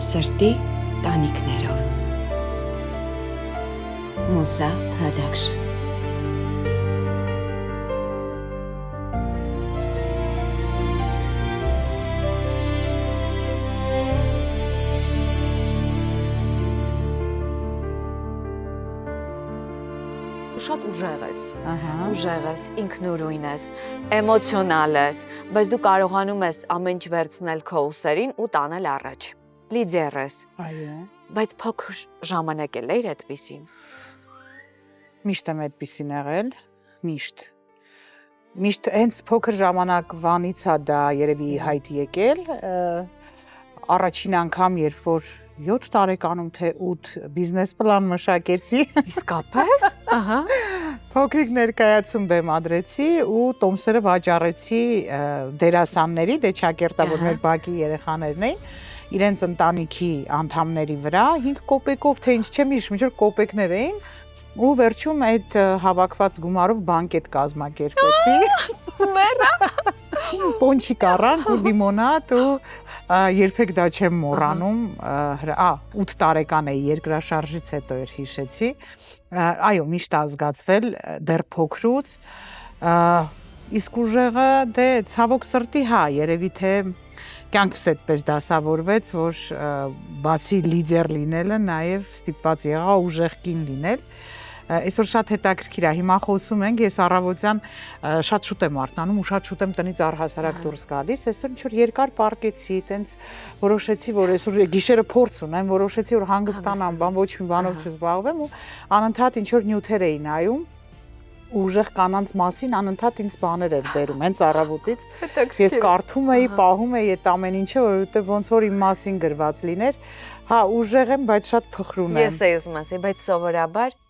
Սրտի տանիքներով Մուսա Production Շատ ուժեղ ես, ինքնուրույն ես, էմոցիոնալ ես, բայց դու կարողանում ես ամեն ինչ վերցնել քո ուսերին ու տանել առաջ։ Լիդեր ես։ Այո։ Բայց փոքր ժամանակ էլ էր այդպեսին։ Միշտ եմ այդպեսին եղել, միշտ։ Միշտ հենց փոքր ժամանակվանից է դա երևի հայտ եկել, առաջին անգամ, երբ որ 7 տարեկանում թե 8 բիզնես պլան մշակեցի։ Իսկապես։ Ահա։ Փոքրիկ ներկայացում բեմադրեցի ու տոմսերը վաճառեցի դերասանների, դե ճակերտա որ մեր բակի երեխաներն էին, իրենց ընտանիքի անդամների վրա 5 կոպեկով թե ինչ չեմ հիշում, ինչ որ կոպեկներ էին ու վերջում այդ հավաքված գումարով բանկետ կազմակերպեցի։ Մեռա։ Պոնչիկ առանք ու լիմոնադ ու երբեք դա չեմ մոռանում, 8 տարեկան էի, երկրաշարժից հետո էր հիշեցի, այո, միշտ ազգացվել դեռ փոքրուց, իսկ ուժեղը դե ցավոք սրտի հա, երևի թե կյանքս այդպես դասավորվեց, որ բացի լիդեր լինելը նաև ստիպված եղա ուժեղ կին լինել, այսօր շատ հետաքրքիր է, հիմա խոսում ենք, ես առավոտյան շատ շուտ եմ արթնանում ու շատ շուտ եմ տնից առհասարակ դուրս գալիս, այսօր ինչ-որ երկար պառկեցի, տենց որոշեցի, որ այսօր գիշերը փորձ ունեմ, որոշեցի, որ հանգստանամ, ոչ մի բանով չզբաղվեմ ու անընդհատ ինչ-որ նյութեր էի նայում, ուժեղ կանանց մասին անընդհատ ինձ բաներ էր բերում, հենց առավոտից ես կարդում էի, պահում էի այդ ամեն ինչը, որովհետև ոնց որ իմ մասին գրված լիներ, հա, ուժեղ եմ, բայց շատ փխրուն եմ։ Ես էի ուզում ասել, բայց սովորաբար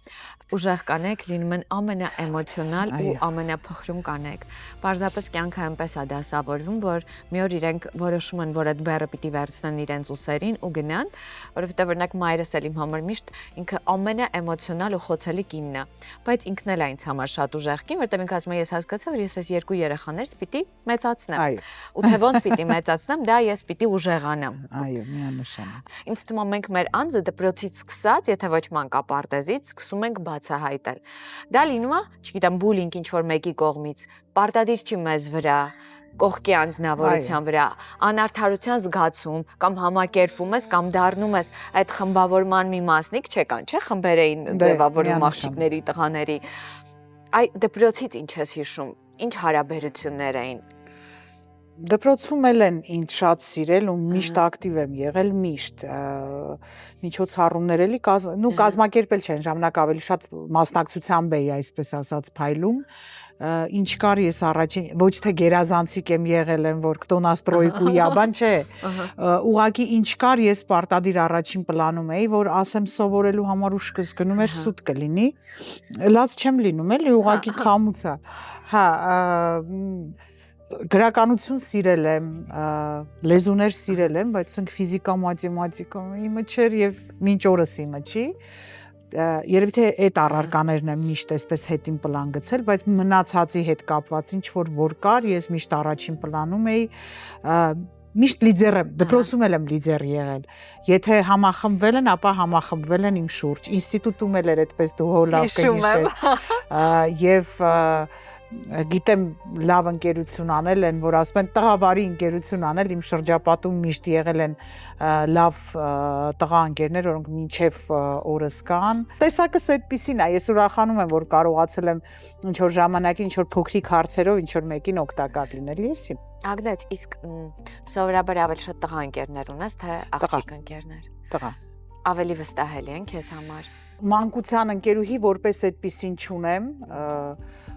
ուժեղ կանեք լինում են ամենաէմոցիոնալ ու ամենափխրուն կանեք։ Պարզապես կյանքը այնպես է դասավորվում, որ մի օր իրենք որոշում են, որ այդ բեռը պիտի վերցնեն իրենց ուսերին ու գնան, որովհետև օրինակ մայրս էլ իմ համար միշտ ինքը ամենաէմոցիոնալ ու խոցելի կինն է, բայց ինքն էլ է ինձ համար շատ ուժեղ կին, որովհետև ինքը ասում է, ես հասկացա, որ ես այս երկու երեխաներից պիտի մեծացնեմ։ Ու թե ոնց պիտի մեծացնեմ, դա ես պիտի ուժեղանամ։ Այո, միանշանակ։ Ինձ թվում է մենք մեր անձը դպրոցից սկսած, եթե ոչ մանկապարտեզից, սկսում ենք բացահայտել։ Դա լինում է, չգիտեմ, բուլինգ ինչ-որ մեկի կողմից, պարտադիր չի մեզ վրա, կողքի անձնավորության վրա, անարդարության զգացում, կամ համակերպվում ես, կամ դառնում ես այդ խմբավորման մի մասնիկ, չեկան, չէ, խմբեր էին ձևավորում աղջիկների, տղաների։ Այ դպրոցից ինչ ես հիշում, ինչ հարաբերություններ էին։ Դպրոցում էլ են ինձ շատ սիրել ու միշտ ակտիվ եմ եղել, միշտ միջոցառումներ էլի կազմակերպել չեն, ժամանակ ավելի շատ մասնակցությամբ էի, այսպես ասած, փայլում, ինչ կար ես առաջին, ոչ թե գերազանցիկ եմ եղել եմ, որ կտոնաստրոյկու յաբան չէ, ուղղակի ինչ կար ես պարտադիր առաջին պլանում էի, որ ասեմ սովորելու համար ուշքս գնում էր սուտ կլինի, լաց չեմ լինում էլի, ուղղակի քամուց է, հա, գրականություն սիրել եմ, լեզուներ սիրել եմ, բայց ֆիզիկա, մաթեմատիկա իմը չէր եւ մինչ օրս իմը չի, երևի թե այդ առարկաներն եմ միշտ այսպես հետին պլան գցել, բայց մնացածի հետ կապված ինչ որ կար, ես միշտ առաջին պլանում էի, միշտ լիդեր եմ, դպրոցում էլ եմ լիդեր եղել, եթե համախմբվել են, ապա համախմբվել են իմ շուրջ, ինստիտուտում էլ էր այդպես դու հո լավ կհիշես, եւ գիտեմ լավ ընկերություն անել են, որ ասում են տղավարի ընկերություն անել, իմ շրջապատում միշտ եղել են լավ տղա ընկերներ, որոնք մինչև օրս կան։ Տեսակս այդպիսին է, ես ուրախանում եմ, որ կարողացել եմ ինչ որ ժամանակի, ինչ որ փոքրիկ հարցերով ինչ որ մեկին օգտակար լինել, եսի։ Ագնետ, իսկ սովորաբար ավելի շատ տղա ընկերներ ունես, թե աղջիկ ընկերներ։ Տղա։ Ավելի վստահելի են քեզ համար։ Մանկության ընկերուհի որպես այդպիսին չունեմ,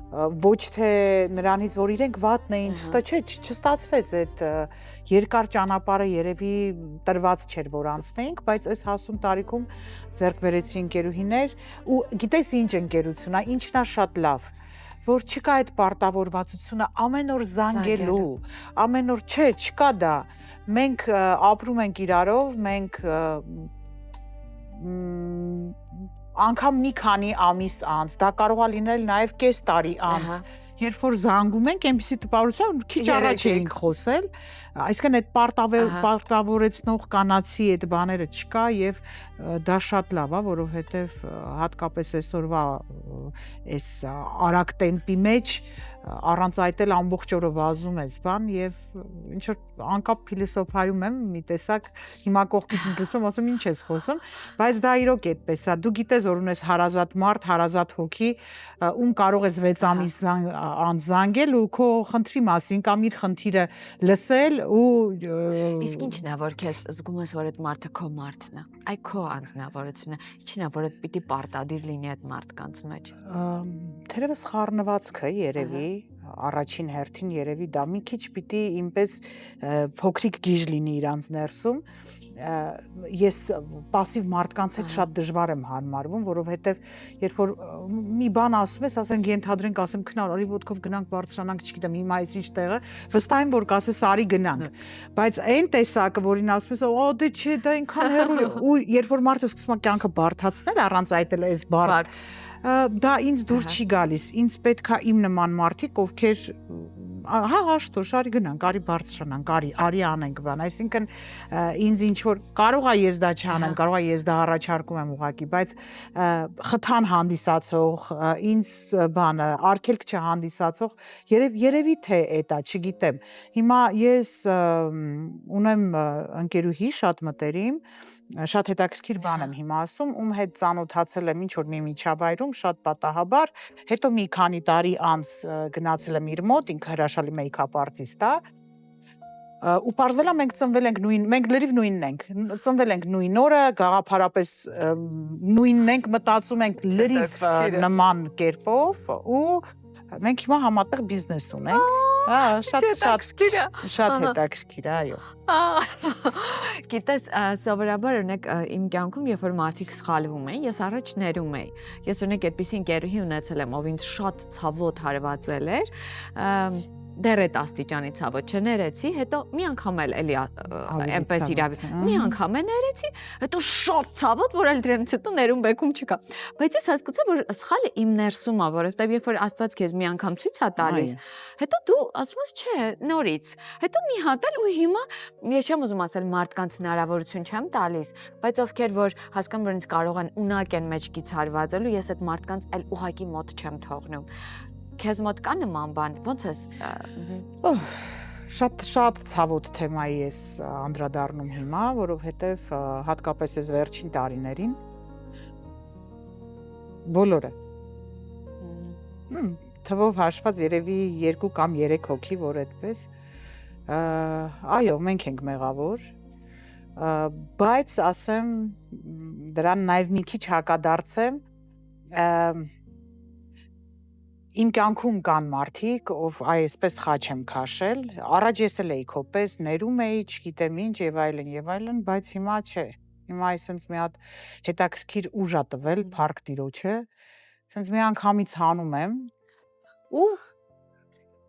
ոչ թե նրանից, որ իրենք վատն էին, չստացվեց այդ երկար ճանապարհը երևի տրված չէր, որ անցնեինք, բայց այս հասուն տարիքում ձեռք բերեցի ընկերուհիներ ու գիտես ինչ ընկերություն է, ինչն է շատ լավ, որ չկա այդ պարտավորվածությունը ամեն օր զանգելու, ամեն օր չկա դա, մենք ապրում ենք իրարով, մենք անգամ մի քանի ամիս անց, դա կարող է լինել նաև կես տարի անց, երբ որ զանգում ենք, այնպիսի տպավորություն, քիչ առաջ էինք խոսել, Այսինքն այդ պարտավորեցնող կանացի այդ բաները չկա եւ դա շատ լավ է, որովհետեւ հատկապես այսօրվա այս արագ տեմպի մեջ առանց այդ էլ ամբողջ օրը վազում ես բան եւ ինչ որ անկապ փիլիսոփայում եմ մի տեսակ հիմա կողքից ինձ լսում ասում ինչ ես խոսում բայց դա իրոք այդպես է դու գիտես որ ունես հարազատ մարդ հարազատ հոգի ում կարող ես 6 ամիս անց զանգել ու քո խնդրի մասին կամ իր խնդիրը լսել ու իսկ ինչն է որ քեզ զգում ես որ այդ մարդը քո մարդն է այ քո անձնավորությունը ինչն է որ այդ պիտի պարտադիր լինի այդ մարդկանց մեջ թերևս խառնվածքը երևի առաջին հերթին երևի դա մի քիչ պիտի ինպես փոքրիկ գիժ լինի իրանց ներսում ես пассив մարդկանց հետ շատ դժվար եմ հարմարվում որովհետև երբ որ մի բան ասում ես ասենք ենթադրենք ասեմ քնար արի ոդկով գնանք բարձրանանք չգիտեմ հիմա այս ինչ տեղը վստահ եմ որ կասես արի գնանք բայց այն տեսակը որին ասում ես օ դե չէ դա այնքան հեռու է ու երբ որ մարդը սկսում է կյանքը բարթացնել առանց այդ էլ էս բարդ դա ինձ դուր չի գալիս ինձ պետքա իմ նման մարդիկ ովքեր հա հաշտո շարի գնանք արի բարձրանանք արի անենք բան այսինքն ինձ ինչ որ կարող է ես դա չանեմ կարող է ես դա առաջարկում եմ ուղակի բայց խթան հանդիսացող ինձ բանը արգելք չհանդիսացող երևի թե էտա չգիտեմ հիմա ես ունեմ ընկերուհի շատ մտերիմ շատ հետաքրքիր բան եմ հիմա ասում ում հետ ծանոթացել եմ ինչ որ մի միջավայրում շատ պատահաբար հետո մի քանի տարի անց գնացել եմ իր մոտ ինքը հրաշալի մեյքափ արտիստ է ու պարզվել է մենք ծնվել ենք մենք լրիվ նույնն ենք ծնվել ենք նույն օրը գաղափարապես նույնն ենք մտածում ենք լրիվ նման կերպով ու մենք հիմա համատեղ բիզնես ունենք շատ հետաքրքիր է այո Գիտես, սովորաբար օրինակ իմ կյանքում երբ որ մարդիկ սխալվում են, ես առաջ ներում էի։ Ես օրինակ այդպիսի ընկերուհի ունեցել եմ, ով ինձ շատ ցավոտ հարվածել էր, դեռ այդ աստիճանի ցավոտ չներեցի, հետո մի անգամ էլ էլի այնպես իրավի։ Մի անգամ ներեցի, հետո շատ ցավոտ, որ էլ դրանից հետո ներում բեկում չկա։ Բայց ես հասկացա, որ սխալը իմ ներսում է, որովհետև երբ որ Աստված քեզ մի անգամ ցույց է տալիս, հետո դու ասում ես, չէ, նորից։ Հետո մի հատ էլ ու հիմա ես չեմ ուզում ասել մարդկանց հնարավորություն չեմ տալիս, բայց ովքեր որ հասկանում որ ինձ կարող են ունակ են մեջքից հարվածելու, ես այդ մարդկանց էլ ուղակի մոտ չեմ թողնում։ Քեզ մոտ կա նման բան, ո՞նց ես շատ ցավոտ թեմայի ես անդրադառնում հիմա, որովհետև հատկապես այս վերջին տարիներին բոլորը թվով հաշված երևի 2 կամ 3 հոգի, որ այդպես այո, մենք ենք մեղավոր, բայց ասեմ դրան նաև մի քիչ հակադարձեմ Իմ կյանքում կան մարդիկ, ով այսպես խաչ եմ քաշել, առաջ ես էլ էի քոպես, ներում էի, չգիտեմ ինչ եւ այլն, բայց հիմա չէ։ Հիմա այսպես մի հատ հետաքրքիր ուժ ա տվել Փարք Տիրոջը, այսպես մի անգամից հանում եմ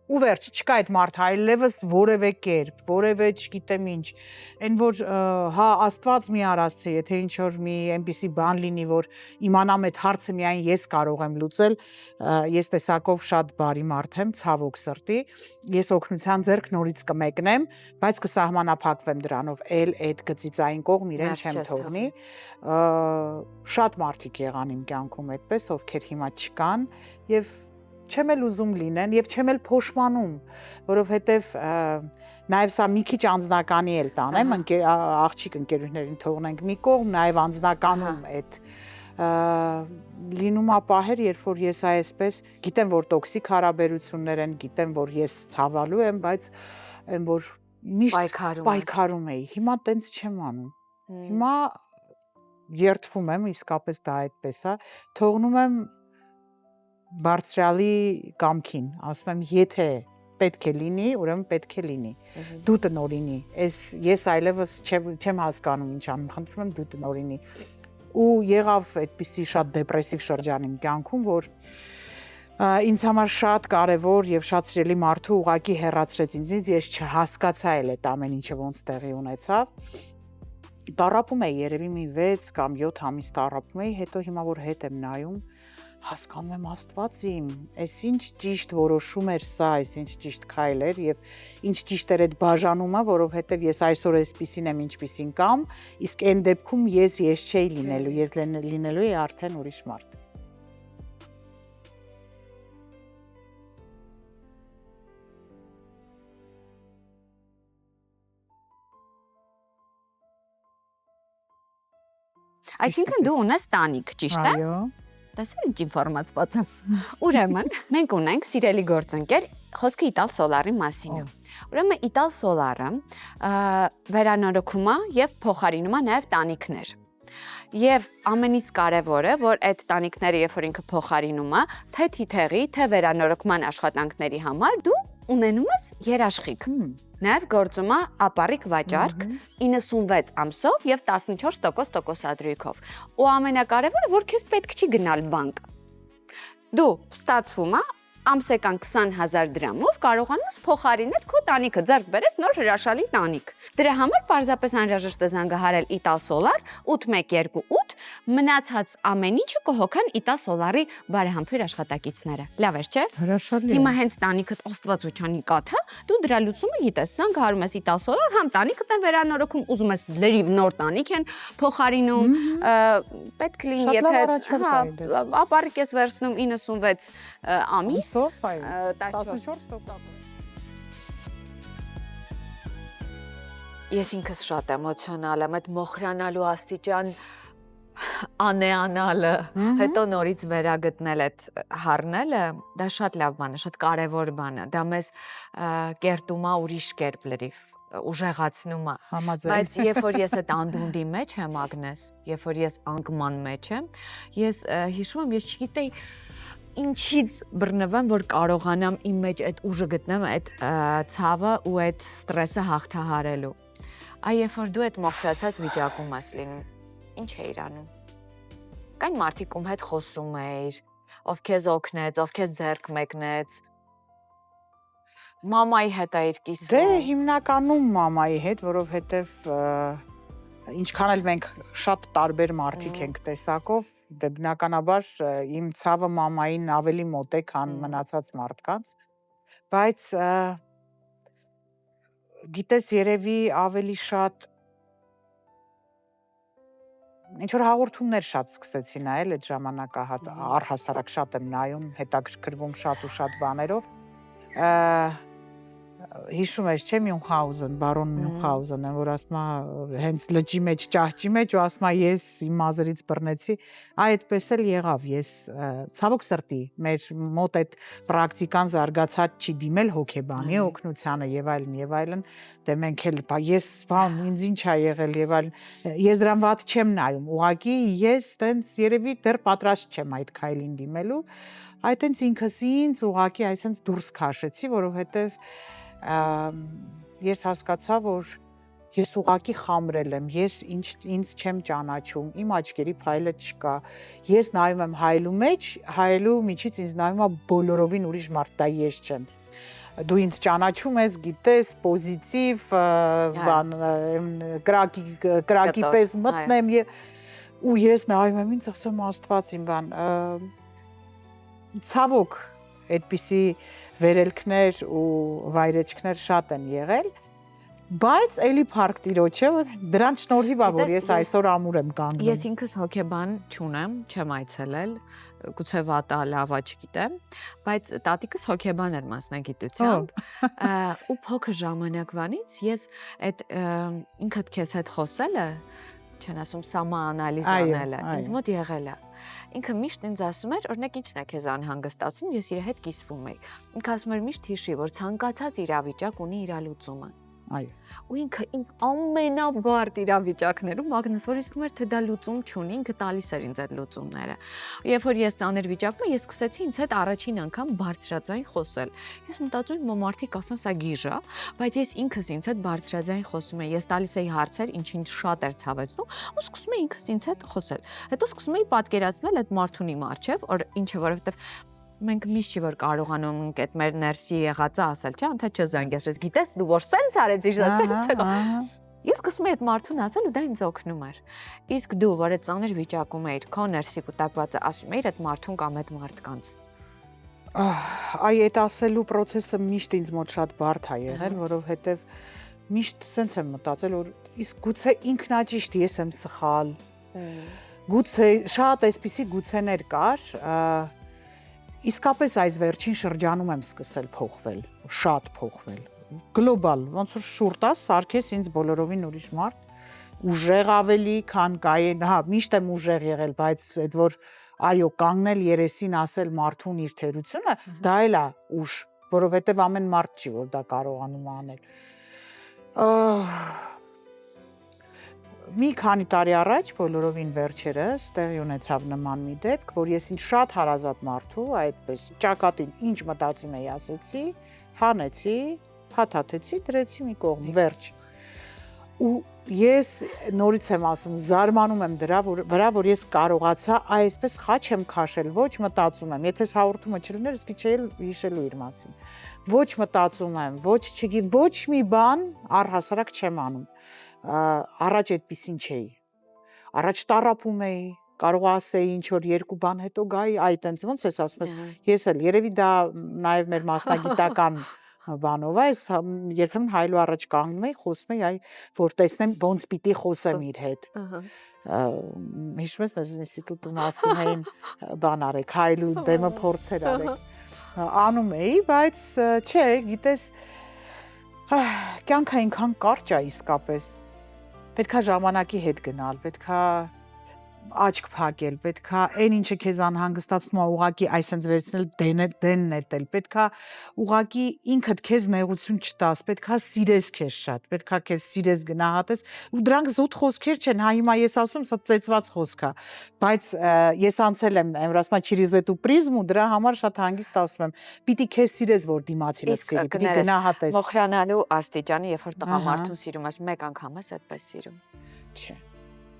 ու վերջ չկա այդ մարդը այլևս որևէ կերպ, որևէ չգիտեմ ինչ, այն որ հա Աստված մի արածի, եթե ինչ որ մի այնպիսի բան լինի, որ իմանամ այդ հարցը միայն ես կարող եմ լուծել, ես տեսակով շատ բարի մարդ եմ, ցավոք սրտի, ես օգնության ձեռք նորից կմեկնեմ, բայց կսահմանափակվեմ դրանով, այդ գծիծային կողմ իրեն չեմ թողնի, շատ մարդիկ եղան իմ կյանքում այդպես, ովքեր հիմա չկան եւ չեմ էլ ուզում լինեն եւ չեմ էլ փոշմանում, որովհետեւ նաեւ սա մի քիչ անձնականի էլ տանեմ, աղջիկ ընկերուհիներին թողնենք մի կողմ, նաեւ անձնականում այդ լինում է պահեր, երբ որ ես այսպես գիտեմ, որ տոքսիկ հարաբերություններ են, գիտեմ, որ ես ցավալու եմ, բայց այն որ միշտ պայքարում էի, հիմա տենց չեմ անում, հիմա երդվում եմ, իսկապես դա այդպես է, թողնում եմ բարձրալի կամքին, ասում եմ, եթե պետք է լինի, ուրեմն պետք է լինի, դու տնօրինի, ես այլևս չեմ հասկանում ինչ անում, խնդրում եմ դու տնօրինի, ու եղավ այդպիսի շատ դեպրեսիվ շրջան իմ կյանքում, որ ինձ համար շատ կարևոր եւ շատ սիրելի մարդու ուղակի հեռացրեց ինձնից, ես չհասկացա էլ այդ ամեն ինչը ոնց տեղի ունեցավ, տառապում էի երևի մի 6 կամ 7 ամիս տառապում էի, հետո հիմա որ հետ եմ նայում, հասկանում եմ Աստված իմ, այս ինչ ճիշտ որոշում էր սա, այս ինչ ճիշտ քայլ էր եւ ինչ ճիշտ էր այդ բաժանումը, որովհետեւ ես այսօր էսպիսին եմ, ինչպիսին կամ, իսկ այն դեպքում ես չէի լինելու, ես լինելու էի արդեն ուրիշ մարդ։ Այսինքն դու ունես տանիք, ճիշտ է։ Այո։ Տեսա ինչ ինֆորմացված եմ։ Ուրեմն, մենք ունենք սիրելի գործընկեր, խոսքը Ital Solar-ի մասին է։ Ուրեմն Ital Solar-ը վերանորոգում է եւ փոխարինում է նաեւ տանիքներ։ Եվ ամենից կարևորը, որ այդ տանիքները, երբ որ ինքը փոխարինում է, թե թիթեղի, թե վերանորոգման աշխատանքների համար դու ունենում ես երաշխիք։ Նաև գործում է ապառիկ վաճառք 96 ամսով եւ 14% տոկոսադրույքով։ Ու ամենակարևորը, որ քեզ պետք չի գնալ բանկ։ Դու ստացվում է ամսական 20,000 դրամով կարողանում ես փոխարինել քո տանիքը, ձեռք բերես նոր հրաշալի տանիք։ Դրա համար պարզապես անհրաժեշտ է զանգահարել Ital Solar 812 մնացած ամեն ինչը կհոգան Ital Solar-ի բարեհամբույր աշխատակիցները։ Լավ է, չէ՞։ Հրաշալի է։ Հիմա հենց տանիքդ Աստվածուչանի կաթը, դու դրա լուծումը գիտես, զանգահարում ես Ital Solar, համ տանիքդ են վերանորոգում, ուզում ես լրիվ նոր տանիք են փոխարինում, պետք լինի, եթե ապառիկ ես վերցնում 96 ամիս, 14%։ Ես ինքս շատ էմոցիոնալ եմ, այդ մոխրանալու աստիճան անեանալը, հետո նորից վերագտնել այդ հառնելը, դա շատ լավ բան է, շատ կարևոր բան է, դա մեզ կերտում է ուրիշ կերպ լրիվ, ուժեղացնում է, բայց երբ որ ես այդ անդունդի մեջ եմ, Ագնես, երբ որ ես անկման մեջ եմ, ես հիշում եմ, ես չգիտեի ինչից բռնվեմ, որ կարողանամ իմ մեջ այդ ուժը գտնեմ, այդ ցավը ու այդ ստրեսը հաղթահարելու։ Այ երբ որ դու այդ մոխրացած վիճակում ես լինում, ինչ էիր անում։ Կային մարդիկ ում հետ խոսում էիր, ով քեզ օգնեց, ով քեզ ձեռք մեկնեց։ Մամայի հետ էիր կիսվում։ Դե հիմնականում մամայի հետ, որովհետև ինչքան էլ մենք շատ տարբեր մարդիկ ենք տեսակով, դե բնականաբար իմ ցավը մամային ավելի մոտ է, քան մնացած մարդկանց, բայց գիտես երևի ավելի շատ ինչ որ հաղորդումներ շատ սկսեցի նայել այդ ժամանակահատ, առհասարակ շատ եմ նայում, հետաքրքրվում շատ ու շատ բաներով, հիշում ես, չէ, Մյունխաուզեն, բարոն Մյունխաուզենը, որ ասում է հենց լճի մեջ, ճահճի մեջ ու ասում է ես իմ մազերից բռնեցի, այդպես էլ եղավ, ես ցավոք սրտի, մեր մոտ այդ պրակտիկան զարգացած չի դիմել հոգեբանի օգնությանը եւ այլն, դե մենք էլ ես բան ինձ ինչ ա եղել եւ այլն, ես դրան վատ չեմ նայում, ուղղակի ես տենց երևի դեռ պատրաստ չեմ այդ քայլին դիմելու, այդ տենց ինքս ինձ ուղղակի այսպես դուրս քաշեցի, որովհետեւ ես հասկացա, որ ես ուղղակի խամրել եմ, ես ինձ չեմ ճանաչում, իմ աչքերի փայլը չկա, ես նայում եմ հայելու մեջ, հայելու միջից ինձ նայում է բոլորովին ուրիշ մարդ, դա ես չեմ, դու ինձ ճանաչում ես, գիտես, պոզիտիվ, բան, կրակի պես մտնեմ ու ես նայում եմ ինձ, ասում Աստված իմ բան, ցավոք այդպիսի վերելքներ ու վայրեջքներ շատ են եղել, բայց էլի փառք Տիրոջը, դրանց շնորհիվ է, որ ես այսօր ամուր եմ կանգնում։ Ես ինքս հոգեբան չունեմ, չեմ այցելել, գուցե վատա լավա չգիտեմ, բայց տատիկս հոգեբան էր մասնագիտությամբ, ու փոքր ժամանակվանից ես այդ ինքդ քեզ հետ խոսելը, չեն ասում սամաանալիզ անելը, ինձ մոտ եղել է։ Ինքը միշտ ինձ ասում էր, օրինակ ինչն է քեզ անհանգստացում, ես իր հետ կիսվում էի։ Ինքը ասում էր միշտ հիշի, որ ցանկացած իրավիճակ ունի իր լուծումը։ Այո։ Ու ինքը ինձ ամենաբարդ իրավիճակներում ագնասորից ասում էր, թե դա լուծում չունի, ինքը տալիս էր ինձ այդ լուծումները։ Երբ որ ես ծանր վիճակում եմ, ես սկսեցի ինձ հետ առաջին անգամ բարձրաձայն խոսել։ Ես մտածում եմ, մարդիկ ասան, սա գիժ է, բայց ես ինքս ինձ հետ բարձրաձայն խոսում եմ։ Ես տալիս էի հարցեր, ինչ շատ էր ցավեցնում, ու սկսում էի ինքս ինձ հետ խոսել։ Հետո սկսում էի պատկերացնել այդ մարդունի մարչև, որ ինչը, որովհետև մենք միշտ չի որ կարողանում ենք այդ մեր ներսի եղածը ասել, չէ՞, անդա չզանգես, ես գիտես դու որ սենց արեցիր, սենց եղա։ Ես սկսում եի այդ մարդուն ասել ու դա ինձ օգնում էր։ Իսկ դու, որ այդ ծանր վիճակում էիր, քո ներսի կուտակվածը ասում էիր այդ մարդուն կամ այդ մարդկանց։ Այ այդ ասելու process-ը միշտ ինձ մոտ շատ բարդ է եղել, որովհետև միշտ sense եմ մտածել, որ իսկ գուցե ինքնաճիշտ ես եմ սխալ։ Գուցե շատ այսպիսի գուցեներ կար, իսկապես այս վերջին շրջանում եմ սկսել փոխվել, շատ փոխվել։ Գլոբալ, ոնց որ շուրտաս սարքես ինձ բոլորովին ուրիշ մարդ, ուժեղ ավելի, քան կային, հա, միշտ եմ ուժեղ եղել, բայց այդ որ այո, կանգնել երեսին ասել մարդուն իր թերությունը, դա էլ է ուժ, որովհետև ամեն մարդ չի, որ դա կարողանում անել։ Մի քանի տարի առաջ բոլորովին վերջերս տեղի ունեցավ նման մի դեպք, որ ես ինձ շատ հարազատ մարդու, այդպես ճակատին ինչ մտածում էի ասեցի, հանեցի, փաթաթեցի, դրեցի մի կողմ, վերջ։ Ու ես նորից եմ ասում, զարմանում եմ դրա վրա, որ ես կարողացա այսպես խաչ եմ քաշել, ոչ մտածում եմ, եթե հաղորդումը չլիներ, իսկ չէի հիշելու իր մասին։ Ոչ մտածում եմ, ոչ մի բան առհասարակ չեմ անում։ Առաջ այդպեսին չէի։ Առաջ տառապում էի, կարող ասեի ինչ որ երկու բան հետո գայի, այ տենց ոնց ես ասում ես, ես էլ երևի դա նաև մեր մասնագիտական բանով է, երբեմն հայլու առաջ կանգնում էի, խոսում էի, այ որ տեսնեմ ոնց պիտի խոսեմ իր հետ։ Հիշում ես մեզ ինստիտուտում ասում էին բան արեք, հայլու դեմը փորձեր արեք։ Անում էի, բայց չէ, գիտես, կյանքը այնքան կարճ է իսկապես։ Պետքա ժամանակի հետ գնալ, պետքա աչք փակել, պետքա այն ինչը քեզ անհանգստացնում է ուղակի այսենց վերցնել դեն նետել, պետքա ուղակի ինքդ քեզ նեղություն չտաս, պետքա սիրես քեզ շատ, պետքա քեզ սիրես գնահատես, ու դրանք զուտ խոսքեր չեն, հա հիմա ես ասում, սա ծեծված խոսք է, բայց ես անցել եմ, ասում через эту призму, դրա համար շատ հանգիստ ասում եմ, պիտի քեզ սիրես, որ դիմացինը սիրի, պիտի գնահատես։ Մոխրանալու աստիճանը, երբ որ տղամարդուն սիրում ես, մեկ անգամ ես այդպես սիրում։ Չէ։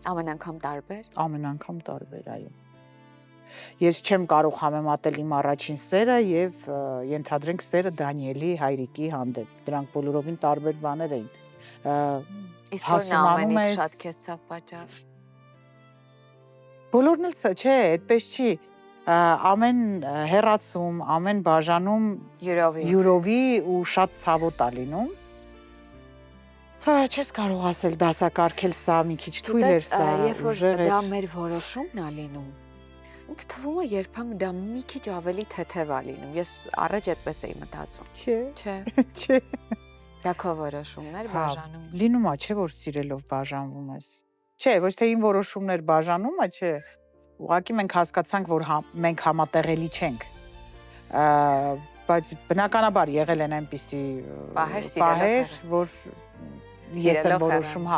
Ամեն անգամ տարբեր։ Ամեն անգամ տարբեր, այո։ Ես չեմ կարող համեմատել իմ առաջին սերը եւ ենթադրենք սերը Դանիելի հայրիկի հանդեպ։ Դրանք բոլորովին տարբեր բաներ էին։ Իսկ որն ամենից շատ քեզ ցավ պատճառ։ Բոլորն էլ չէ, այդպես չի։ Ամեն հեռացում, ամեն բաժանում յուրովի ու շատ ցավոտ է լինում։ Չես կարող ասել դասակարգել սա մի քիչ թույլ էր սա, ուժեղ էր։ Դա մեր որոշումն է լինում։ Ինձ թվում է երբեմն դա մի քիչ ավելի թեթև է լինում։ Ես առաջ այդպես էի մտածում։ Չէ։ Չէ։ Դա քո որոշումն էր բաժանում։ Լինում է, չէ, որ սիրելով բաժանվում ես։ Չէ, ոչ թե իմ որոշումներ բաժանումը, չէ։ Ուղղակի մենք հասկացանք, որ մենք համատեղելի չենք։ Բայց բնականաբար եղել են այնպիսի պահեր, որ ես եմ որոշում, հա,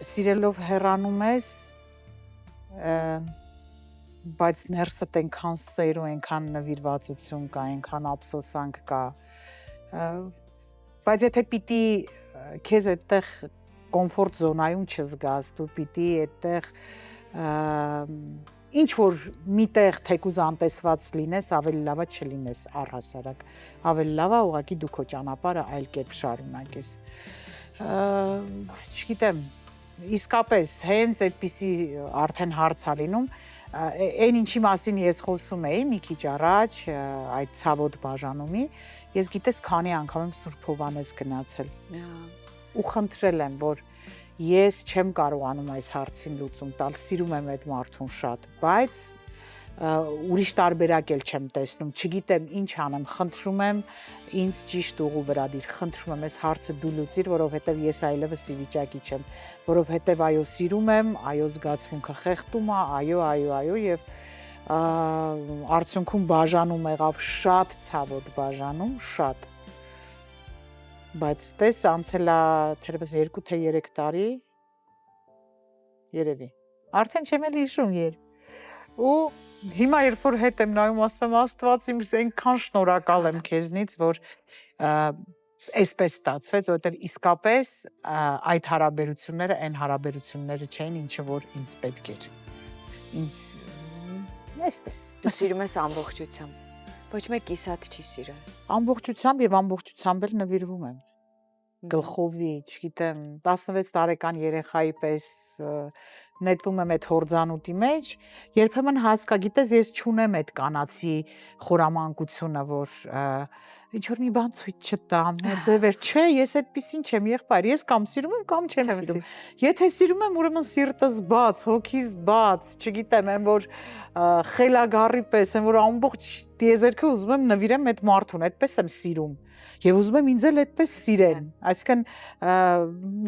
սիրելով հեռանում ես, բայց ներսդ այնքան սեր ու այնքան նվիրվածություն կա, այնքան ափսոսանք կա, բայց եթե պիտի քեզ այդտեղ կոմֆորտ զոնայում չզգաս, դու պիտի այդտեղ ինչ որ միտեղ թեկուզ անտեսված լինես, ավելի լավա չլինես առհասարակ, ավելի լավա ուղղակի դու քո ճանապարհը այլ կերպ շարունակես։ Չգիտեմ, իսկապես հենց այդպիսի արդեն հարց է լինում, այն ինչի մասին ես խոսում էի մի քիչ առաջ, այդ ցավոտ բաժանումի, ես գիտես քանի անգամ եմ Սուրբ Հովհաննես գնացել։ Ու խնդրել եմ, որ ես չեմ կարողանում այս հարցին լուծում տալ, սիրում եմ այդ մարդուն շատ, բայց ուրիշ տարբերակ էլ չեմ տեսնում, չգիտեմ ինչ անեմ, խնդրում եմ ինձ ճիշտ ուղու վրա դիր, խնդրում եմ այս հարցը դու լուծիր, որովհետև ես այլևս ի վիճակի չեմ, որովհետև այո սիրում եմ, այո զգացմունքը խեղդում է, այո եւ արդյունքում բաժանում եղավ շատ ցավոտ բաժանում, շատ։ Բայց տես անցել է թերևս 2 թե 3 տարի, երևի, արդեն չեմ էլ հիշում երբ։ Ու հիմա երբ որ հետ եմ նայում, ասում եմ Աստված իմ այնքան շնորհակալ եմ քեզնից, որ այսպես ստացվեց, որովհետև իսկապես այդ հարաբերությունները այն հարաբերությունները չէին, ինչը որ ինձ պետք էր։ Ինձ այսպես։ Դու սիրում ես ամբողջությամբ։ Ոչ մեկ կիսատ չի սիրում։ Ամբողջությամբ եւ ամբողջությամբ էլ նվիրվում եմ։ գլխովի, չգիտեմ, 16 տարեկան երեխայի պես նետվում եմ այդ հորձանուտի մեջ, երբեմն գիտես, ես չունեմ այդ կանացի խորամանկությունը, որ ինչ որ մի բան ցույց չտամ, ձևեր, չէ, ես այդպեսին չեմ, եղբայր, ես կամ սիրում եմ, կամ չեմ սիրում։ Եթե սիրում եմ, ուրեմն սիրտս բաց, հոգիս բաց, չգիտեմ, այն որ խելագարի պես, այն որ ամբողջ տիեզերքը ուզում եմ նվիրեմ այդ մարդուն, այդպես եմ սիրում։ Եվ ուզում եմ ինձ էլ այդպես սիրեն, այսինքն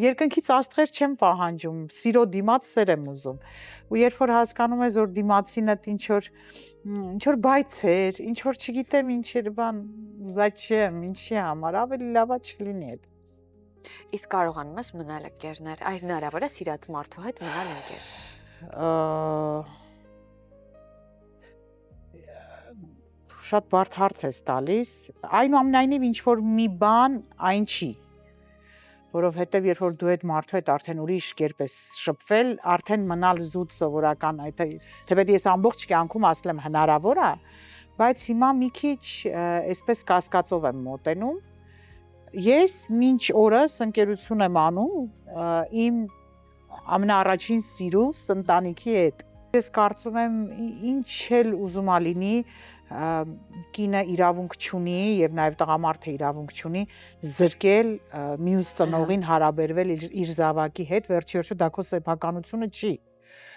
երկնքից աստղեր չեմ պահանջում, սիրո դիմաց սեր եմ ուզում։ Ու երբ որ հասկանում ես, որ դիմացինդ ինչ որ բայցեր, ինչ որ չգիտեմ ինչեր բան, զաչեմ, ինչի համար, ավելի լավա չլինի այդպես։ Իսկ կարողանում ես մնալ ընկերներ, այ հնարավոր է սիրած մարդու հետ մնալ ընկեր։ Շատ բարդ հարց ես տալիս, այնուամենայնիվ ինչ որ մի բան այն չի, որովհետև երբ որ դու այդ մարդու հետ արդեն ուրիշ կերպ ես շփվել, արդեն մնալ զուտ սովորական, թեպետ ես ամբողջ կյանքում ասել եմ հնարավոր է, բայց հիմա մի քիչ այսպես կասկածով եմ մոտենում, ես մինչ օրս ընկերություն եմ անում իմ ամենաառաջին սիրուս ընտանիքի հետ, ես կարծում եմ ինչ էլ ուզում ա լինի, կինը իրավունք չունի եւ նաեւ տղամարդը իրավունք չունի զրկել մյուս ծնողին հարաբերվել իր զավակի հետ, վերջիորդ դա քո սեփականությունը չի։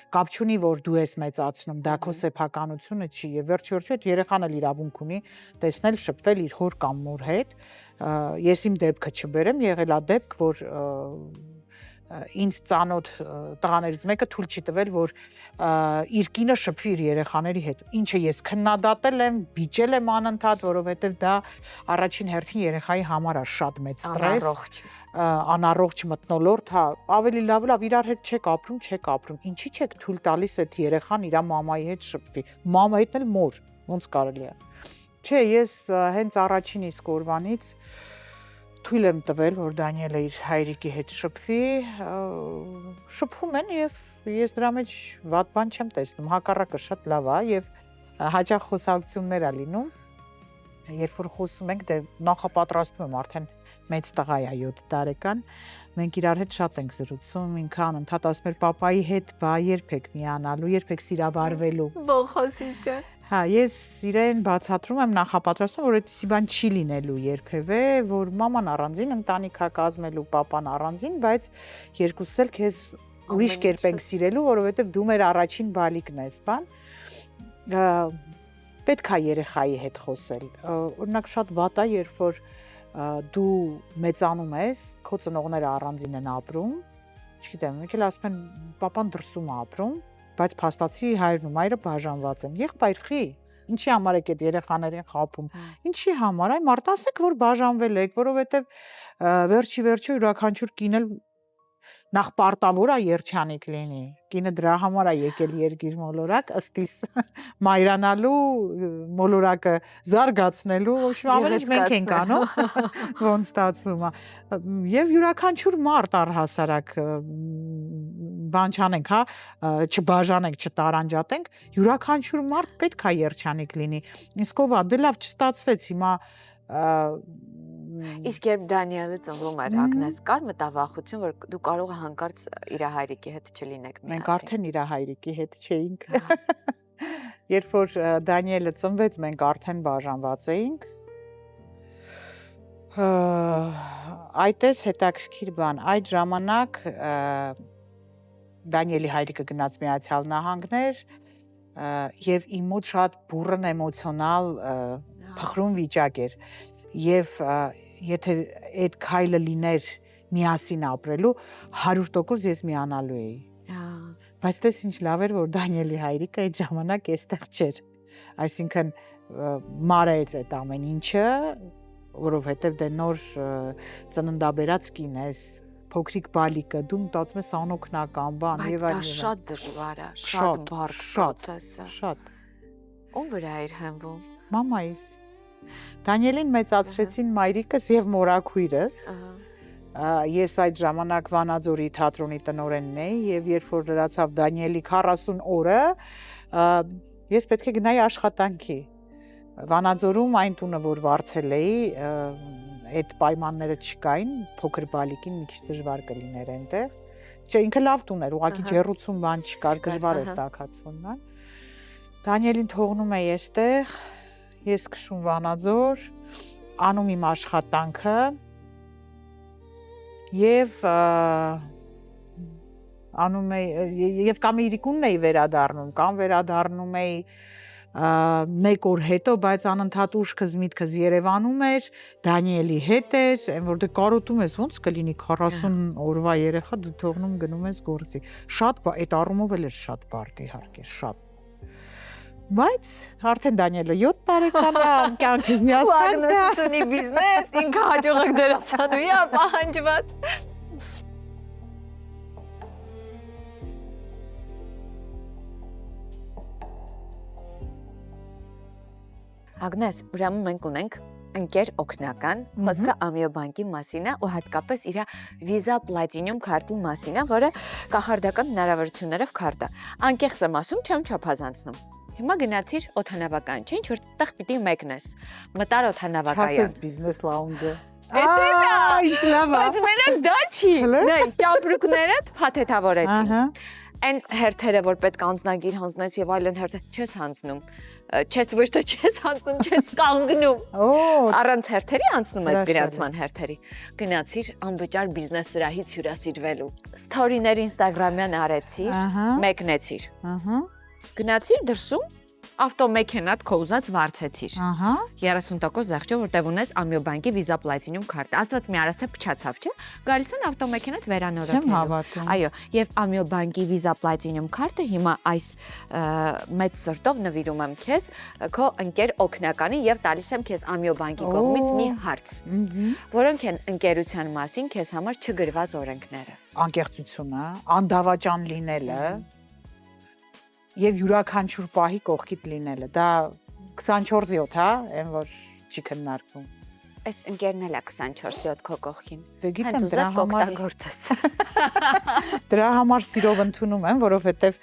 Կապ չունի, որ դու ես մեծացնում, դա քո սեփականությունը չի եւ վերջիորդ այդ երեխան էլ իրավունք ունի տեսնել, շփվել իր հոր կամ մոր հետ։ Ես իմ դեպքը չբերեմ, եղել է դեպք, որ ինձ ծանոթ տղաներից մեկը թույլ չի տվել, որ իր կինը շփվի իր երեխաների հետ, ինչը ես քննադատել եմ, բիճել եմ անընդհատ, որովհետև դա առաջին հերթին երեխայի համար է շատ մեծ ստրես, անառողջ մթնոլորտ, հա, ավելի լավ իրար հետ չեք ապրում, ինչի չեք թույլ տալիս այդ երեխան իր մամայի հետ շփվի, մամայի հետն էլ մոր, ոնց կարելի է։ Չէ, ես հենց առաջին իսկ օրվանից թույլ եմ տվել, որ Դանիելը իր հայրիկի հետ շփվի, շփվում են եւ ես դրա մեջ վատ բան չեմ տեսնում, հակառակը շատ լավ է եւ հաճախ խոսակցություններ է լինում, երբ որ խոսում ենք, դե նախապատրաստում եմ արդեն մեծ տղա է 7 տարեկան, մենք իրար հետ շատ ենք զրուցում, ինքը անընդհատ ասում էր պապայի հետ բա երբեք միանալու, երբեք սիրավարվելու։ Բողոսի ջան։ Հա, ես իրեն բացատրում եմ նախապատրաստում, որ այդպիսի բան չի լինելու երբևէ, որ մաման առանձին ընտանիք է կազմելու, պապան առանձին, բայց երկուսս էլ քեզ ուրիշ կերպ ենք սիրելու, որովհետև դու մեր առաջին բալիկն ես, բան։ Պետք է երեխայի հետ խոսել։ Օրինակ շատ վատ է, երբ որ դու մեծանում ես, քո ծնողները առանձին են ապրում, չգիտեմ, եկել ասում են պապան դրսում է ապրում, բայց փաստացի հայրն ու մայրը բաժանված են։ Եղբայր խի, ինչի համար եք այդ երեխաներին խաբում։ Ինչի համար, այ մարդ ասեք, որ բաժանվել եք, որովհետև վերջի յուրաքանչյուր կին էլ նախ պարտավոր է երջանիկ լինի։ Կինը դրա համար է եկել երկիր մոլորակ, ըստիս մայրանալու, մոլորակը զարգացնելու, ավելի մենք ենք անում, ոնց ստացվում է։ Եվ յուրաքանչյուր մարդ առհասարակ բան չանենք, հա, չբաժանենք, չտարանջատենք, յուրաքանչյուր մարդ պետք է երջանիկ լինի։ Իսկ ով է, դե լավ չստացվեց հիմա Իսկ երբ Դանիելը ծնվում էր, Ագնես, կար մտավախություն, որ դու կարող ես հանկարծ իր հայրիկի հետ չլինեք միասին։ Մենք արդեն իր հայրիկի հետ չէինք։ Երբ որ Դանիելը ծնվեց, մենք արդեն բաժանված էինք։ Այդպես հետաքրքիր բան, այդ ժամանակ Դանիելի հայրիկը գնաց Միացյալ Նահանգներ եւ իմ մոտ շատ բուռն էմոցիոնալ փխրուն վիճակ էր եւ եթե այդ քայլը լիներ միասին ապրելու 100% ես միանալու էի։ Բայց դες ինչ լավ էր որ Դանիելի հայրիկը այդ ժամանակ այստեղ չէր։ Այսինքն մարեց այդ ամեն ինչը, որովհետեւ դե նոր ծննդաբերած կին ես, փոքրիկ բալիկը, դու մտածում ես անօգնական բան եւ այլն։ Բայց դա շատ դժվար է, շատ բարդ process է։ Շատ։ Ում վրա էր հենվում։ Մամայիս։ Դանիելին մեծացրեցին մայրիկս եւ մորաքույրս։ Ես այդ ժամանակ Վանաձորի թատրոնի տնօրենն էի եւ երբ որ լրացավ Դանիելի 40 օրը, ես պետք է գնայի աշխատանքի։ Վանաձորում այն տունը որ վարձել էի, այդ պայմանները չկային, փոքր բալիկին մի քիչ դժվար կլիներ այնտեղ։ Չէ, ինքը լավ տուն էր, ուղղակի ջեռուցում բան չկար, դժվար էր տաքացվում նա։ Դանիելին թողնում էի այստեղ, ես քշում Վանաձոր, անում իմ աշխատանքը եւ անում էի եւ կամ իրիկունն էի վերադառնում, կամ վերադառնում էի մեկ օր հետո, բայց անընդհատ ուշքս միտքս Երևանում էր, Դանիելի հետ էր, այն որ դու կարոտում ես, ոնց կլինի 40 օրվա երեխա դու թողնում գնում ես գործի։ Շատ այդ առումով էլ էր շատ բարդ իհարկե, շատ։ Բայց արդեն Դանիելը 7 տարեկան է, կյանքից միասքանց է։ Ունի բիզնես, ինքը հաջողակ դերասանուհի է, պահանջված։ Ագնես, ուրեմն մենք ունենք ընկեր օգնական, խոսքը Ամիոբանկի մասին է ու հատկապես իր Visa Platinum քարտի մասին է, որը կախարդական հնարավորություններով քարտ է։ Անկեղծ եմ ասում, չեմ չափազանցնում։ Հիմա գնացիր օդանավական, չէ՞, ինչ որ տեղ պիտի մեկնես։ Մտար օդանավակայան։ Չասես բիզնես լաունջը։ Ինչ լավ է։ Բայց մենակ դա չի։ Նայ, ճապրուկները փաթեթավորեցին։ Այն հերթերը, որ պետք անձնագիր հանձնես եւ այլն հերթը չես հանձնում։ Չես ոչ թե չես հանձնում, չես կանգնում։ Առանց հերթերի անցնում ես գրացման հերթերի։ Գնացիր անվճար բիզնես սրահից հյուրասիրվելու։ Սթորիներ Instagram-յան արեցիր, մեկնեցիր։ Գնացիր դրսում ավտոմեքենատ քո ուզած վարձեցիր։ 30% զեղչով, որտեղ ունես Ամիոբանկի Visa Platinum քարտ։ Աստված մի արած թե փչացավ, չէ՞։ Գալիս են ավտոմեքենատ վերանորոգելու։ Չեմ հավատում։ Այո, եւ Ամիոբանկի Visa Platinum քարտը հիմա այս մեծ սրտով նվիրում եմ քեզ, քո ընկեր օգնականին եւ տալիս եմ քեզ Ամիոբանկի կողմից մի հարց, որոնք են ընկերության մասին քեզ համար չգրված օրենքները։ Անկեղծությունը, անդավաճան լինելը եւ յուրաքանչյուր պահի կողքիդ լինելը, դա 24/7, հա, այն որ չի քննարկվում։ Այս ընկերն էլ է 24/7 քո կողքին։ Դե գիտեմ, դրա համար գործես։ Դրա համար սիրով ընդունում եմ, որովհետեւ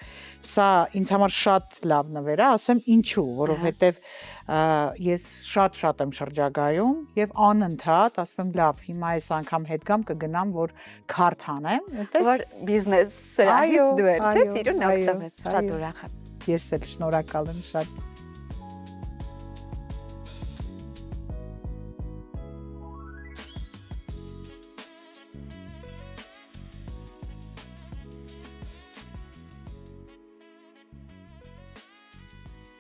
սա ինձ համար շատ լավ նվեր է, ասեմ ինչու, որովհետեւ ես շատ եմ շրջագայում եւ անընդհատ ասում եմ լավ, հիմա այս անգամ հետ գամ կգնամ, որ քարտ հանեմ, որ բիզնես սրահից դու ես, չէ՞, սիրուն օգտվես, շատ ուրախ եմ։ Ես էլ շնորհակալ եմ շատ։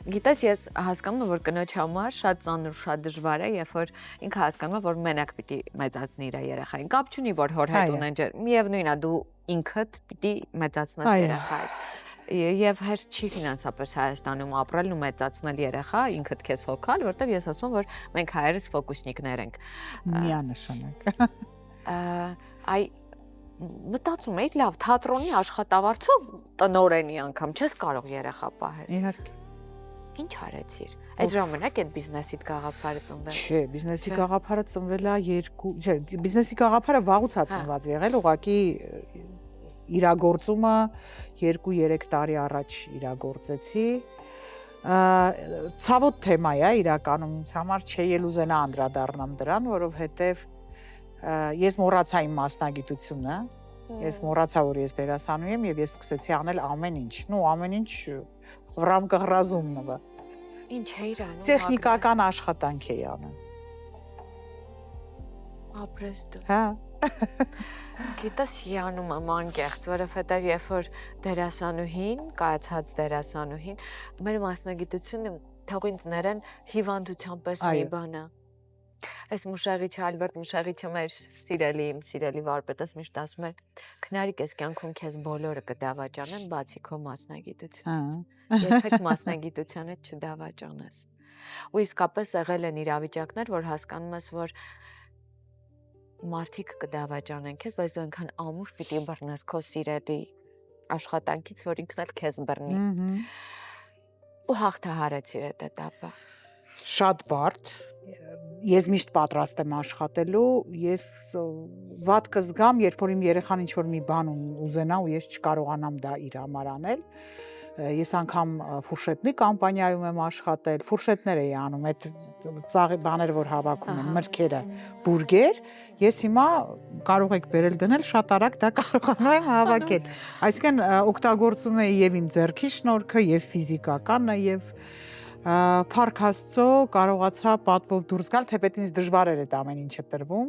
Գիտես, ես հասկանում եմ, որ կնոջ համար շատ ծանր ու շատ դժվար է, երբ որ ինքը հասկանում է, որ մենակ պիտի մեծացնի իր երեխային։ Կապ չունի, որ հոր հետ ունեն ջեր։ Միևնույնն է, դու ինքդ պիտի մեծացնես երեխային։ Եվ հեշտ չի ֆինանսապես Հայաստանում ապրելն ու մեծացնել երեխա, ինքդ քեզ հոգալ, որտեվ ես ասում եմ, որ մենք հայերս ֆոկուսնիկներ ենք։ Միանշանակ։ Այ մտածում էի, լավ, թատրոնի աշխատավարձով տնօրենի անգամ չես կարող երեխա պահես։ Իհարկե։ Ինչ արեցիր։ Այդ ժամանակ այդ բիզնեսիդ գաղափարը ծնվեց։ Չէ, բիզնեսի գաղափարը ծնվել է չէ, բիզնեսի գաղափարը վաղուց է ծնված եղել, ուղղակի իրագործումը 2-3 տարի առաջ իրագործեցի։ Ցավոտ թեմա է իրականում ինձ համար, չէ, ել ուզենա անդրադառնամ դրան, որովհետև ես մոռացա իմ մասնագիտությունը, ես մոռացա, որ ես դերասանուհի եմ եւ ես սկսեցի անել ամեն ինչ, ամեն ինչ в рамках разумного։ Ինչ էիր անում։ Տեխնիկական աշխատանք էի անում։ Ապրես դու։ Հա։ Գիտես, հիանում եմ անկեղծ, որովհետև երբ որ դերասանուհին, կայացած դերասանուհին, մեր մասնագիտությունը թող ինձ ներեն հիվանդության պես մի բան է։ Այս Մուշեղիչը, Ալբերտ Մուշեղիչը մեր սիրելի վարպետս միշտ ասում էր, քնարիկ ես կյանքում քեզ բոլորը կդավաճանեն, բացի քո մասնագիտությունից։ Երբեք մասնագիտությանդ չդավաճանես։ Ու իսկապես եղել են իրավիճակներ, որ հասկանում ես, որ մարդիկ կդավաճանեն քեզ, բայց դու այնքան ամուր պիտի բռնես քո սիրելի աշխատանքից, որ ինքն էլ քեզ բռնի։ Ու հաղթահարեցիր այդ этаպը։ Շատ բարդ։ Ես միշտ պատրաստ եմ աշխատելու, ես վատ կզգամ, երբ որ իմ երեխան ինչ-որ մի բան ուզենա ու ես չկարողանամ դա իր համար անել, ես անգամ ֆուրշետնի կամպանիայում եմ աշխատել, ֆուրշետներ էի անում, այդ ծաղի բաները, որ հավաքում են, մրգերը, բուրգեր, ես հիմա կարող եք բերել դնել, շատ արագ դա կարողանում եմ հավաքել։ Այսինքն օգտագործում էի եւ իմ ձեռքի շնորհքը, եւ ֆիզիկականը, եւ Փառք Աստծո կարողացա պատվով դուրս գալ, թեպետ ինձ դժվար էր այդ ամեն ինչը տրվում։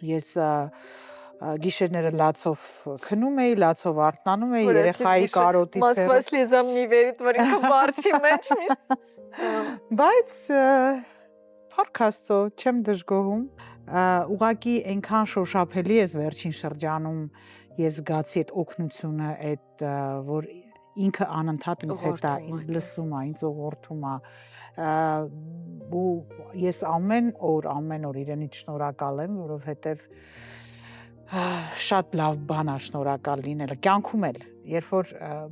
Ես գիշերները լացով քնում էի, լացով արթնանում էի, երեխայի կարոտից Moskva слезам не верит, որ ինքը բարձի մեջ միշտ։ Բայց Փառք Աստծո չեմ դժգոհում, ուղղակի այնքան շոշափելի է վերջին շրջանում ես զգացի այդ օգնությունը, այդ որ ինքը անընդհատ ինձ հետ է, ինձ լսում է, ինձ ուղղորդում է, ու ես ամեն օր իրենից շնորհակալ եմ, որովհետև շատ լավ բան է շնորհակալ լինելը, կյանքում էլ, երբ որ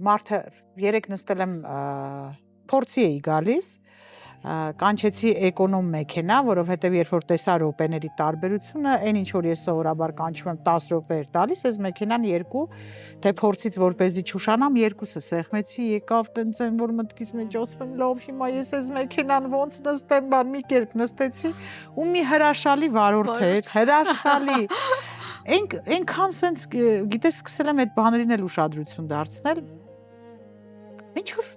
մարդը երեք նստել եմ փորձի էի գալիս, կանչեցի էկոնոմ մեքենա, որովհետև երբ որ տեսա րոպեների տարբերությունը, այն ինչ որ ես սովորաբար կանչում եմ 10 րոպե էր տալիս, այս մեքենան 2, թե փորձից որպեսզի չուշանամ, 2-ը սեղմեցի, եկավ տենց են, որ մտքիս մեջ ասում եմ, լավ, հիմա ես այս մեքենան ոնց նստեմ, բան մի կերպ նստեցի, ու մի հրաշալի վարորդ էր, հրաշալի Այնքան սենց, գիտես, սկսել եմ այդ բաներին էլ ուշադրություն դարձնել, ինչ որ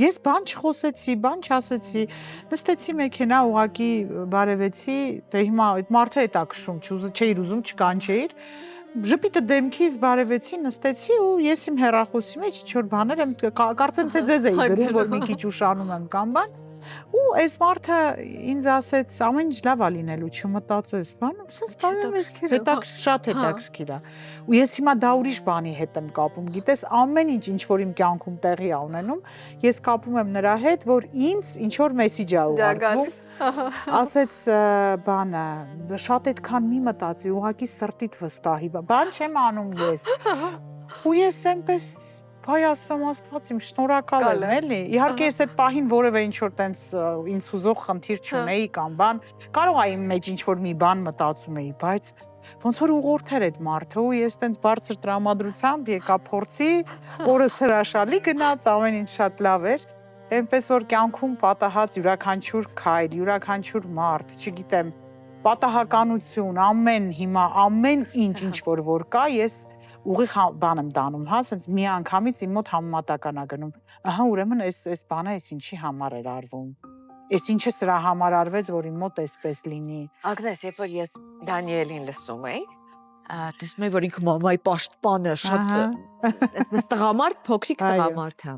ես բան չխոսեցի, բան չասեցի, նստեցի մեքենա, ուղղակի բարևեցի, դե հիմա այդ մարդը հետ ակշում, չէիր ուզում չկանչեիր, ժպիտը դեմքից բարևեցի, նստեցի ու ես իմ հեռախոսի մեջ ինչ-որ բաներ եմ, կարծեմ թե ձեզ էի գրում, որ մի քիչ ուշանում եմ կամ բան, ու այս մարդը ինձ ասեց, ամեն ինչ լավ է լինելու, չմտածես, բան, ասես տայում ես շատ հետաքրքիր է։ Ու ես հիմա դա ուրիշ բանի հետ եմ կապում, գիտես, ամեն ինչ որ իմ կյանքում տեղի է ունենում, ես կապում եմ նրա հետ, որ ինձ ինչ որ մեսիջ է ուղարկում։ Ասեց բանը, շատ այդքան մի մտածի, ուղղակի սրտիդ վստահի, բան չեմ անում ես։ Ու ես այնպես Վայ ասում եմ Աստված իմ շնորհակալ եմ էլի։ Իհարկե ես այդ պահին որևէ ինչ որ տենց ինձ հուզող խնդիր չունեի կամ բան, կարող է իմ մեջ ինչ որ մի բան մտածում էի, բայց ոնց որ ուղղորդեր այդ մարդը ու ես տենց բարձր տրամադրությամբ եկա փորձի, օրս հրաշալի գնաց, ամեն ինչ շատ լավ էր։ Այնպես որ կյանքում պատահած յուրաքանչյուր քայլ, յուրաքանչյուր մարդ, չգիտեմ, պատահականություն, ամեն ինչ որ կա, ես ուղիղ բան եմ դանում, հա, ասենց մի անգամից իմ մոտ համեմատական է գնում։ Ահա, ուրեմն այս բանը էս ինչի համար էր արվում։ Էս ինչը սրա համար արվեց, որ իմ մոտ էսպես լինի։ Ագնես, երբ որ ես Դանիելին լսում էի, տեսնում էի, որ ինքը մամայի պաշտպանը շատ այսպես տղամարդ, փոքրիկ տղամարդ է։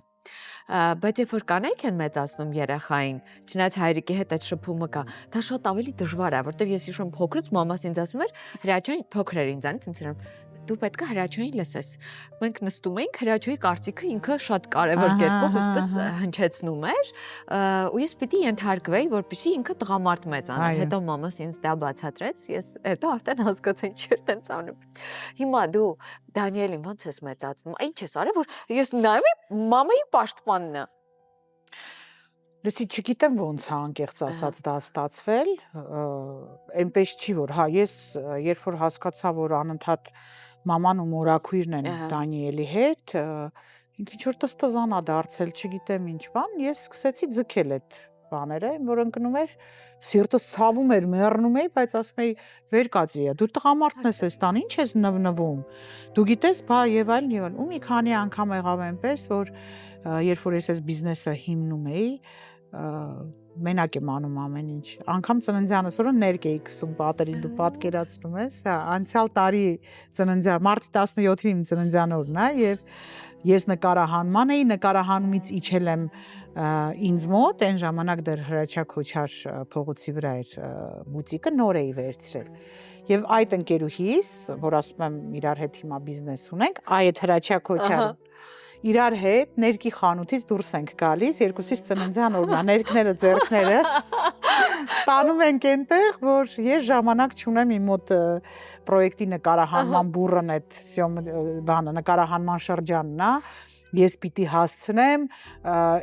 Բայց երբ որ կանայք են մեծացնում երեխային, չնայած հայրիկի հետ այդ շփումը կա, դա շատ ավելի դժվար է, որտեղ ես հիշում եմ փոքրուց մամաս ինձ ասում էր, հրաչային փոքր էր ինձանից, ինձ էր դու պետք է հրաչային լսես։ Մենք նստում էինք, հրաչոյի կարծիքը ինքը շատ կարևոր կերպով այսպես հնչեցնում էր, ու ես պիտի ենթարկվեի, որպեսզի ինքը տղամարդ մեծանա։ Հետո մամաս ինձ դա բացատրեց, ես հետո արդեն հասկացա ինչ էր տենց անում։ Հիմա դու Դանիելին ո՞նց ես մեծացնում։ Ինչ ես արել, որ ես նայում եմ մամայի պաշտպանն է։ Լսի, չգիտեմ ոնց է անկեղծ ասած դա ստացվել, այնպես չի որ, հա, ես երբ որ հասկացա, որ անընդհատ մաման ու մորաքույրն են Դանիելի հետ, ինքը ինչ որ տստզան է դարձել, չգիտեմ ինչ բան, ես սկսեցի ձգել այդ բաները, որ ընկնում էր, սիրտս ցավում էր, մեռնում էի, բայց ասում էի, վեր կացի, դու տղամարդն ես էստան, ինչ ես նվնվում։ Դու գիտես, բա եւ այլն, ու մի քանի անգամ եղավ այնպես, որ երբ որ ես այս բիզնեսը հիմնում էի, մենակ եմ անում ամեն ինչ։ Անգամ ծննդյանս օրը ներկ էի գցում պատերին, դու պատկերացնում ես, հա, անցյալ տարի ծննդյան, մարտի 17-ին իմ ծննդյան օրն է, եւ ես նկարահանման էի, նկարահանումից իջել եմ ինձ մոտ, այն ժամանակ դեռ Հրաչյա Քոչար փողոցի վրա էր բուտիկը, նոր էի վերցրել։ Եվ այդ ընկերուհիս, որ ասում եմ իրար հետ հիմա բիզնես ունենք, այդ Հրաչյա Քոչարը իրար հետ ներքի խանութից դուրս ենք գալիս, երկուսից ծննդյան օրն է, ներքները, ձեռքներս տանում ենք այնտեղ, որ ես ժամանակ չունեմ իմ մոտ պրոյեկտի նկարահանման բուրըն այդ բանը, նկարահանման շրջանն է, ես պիտի հասցնեմ,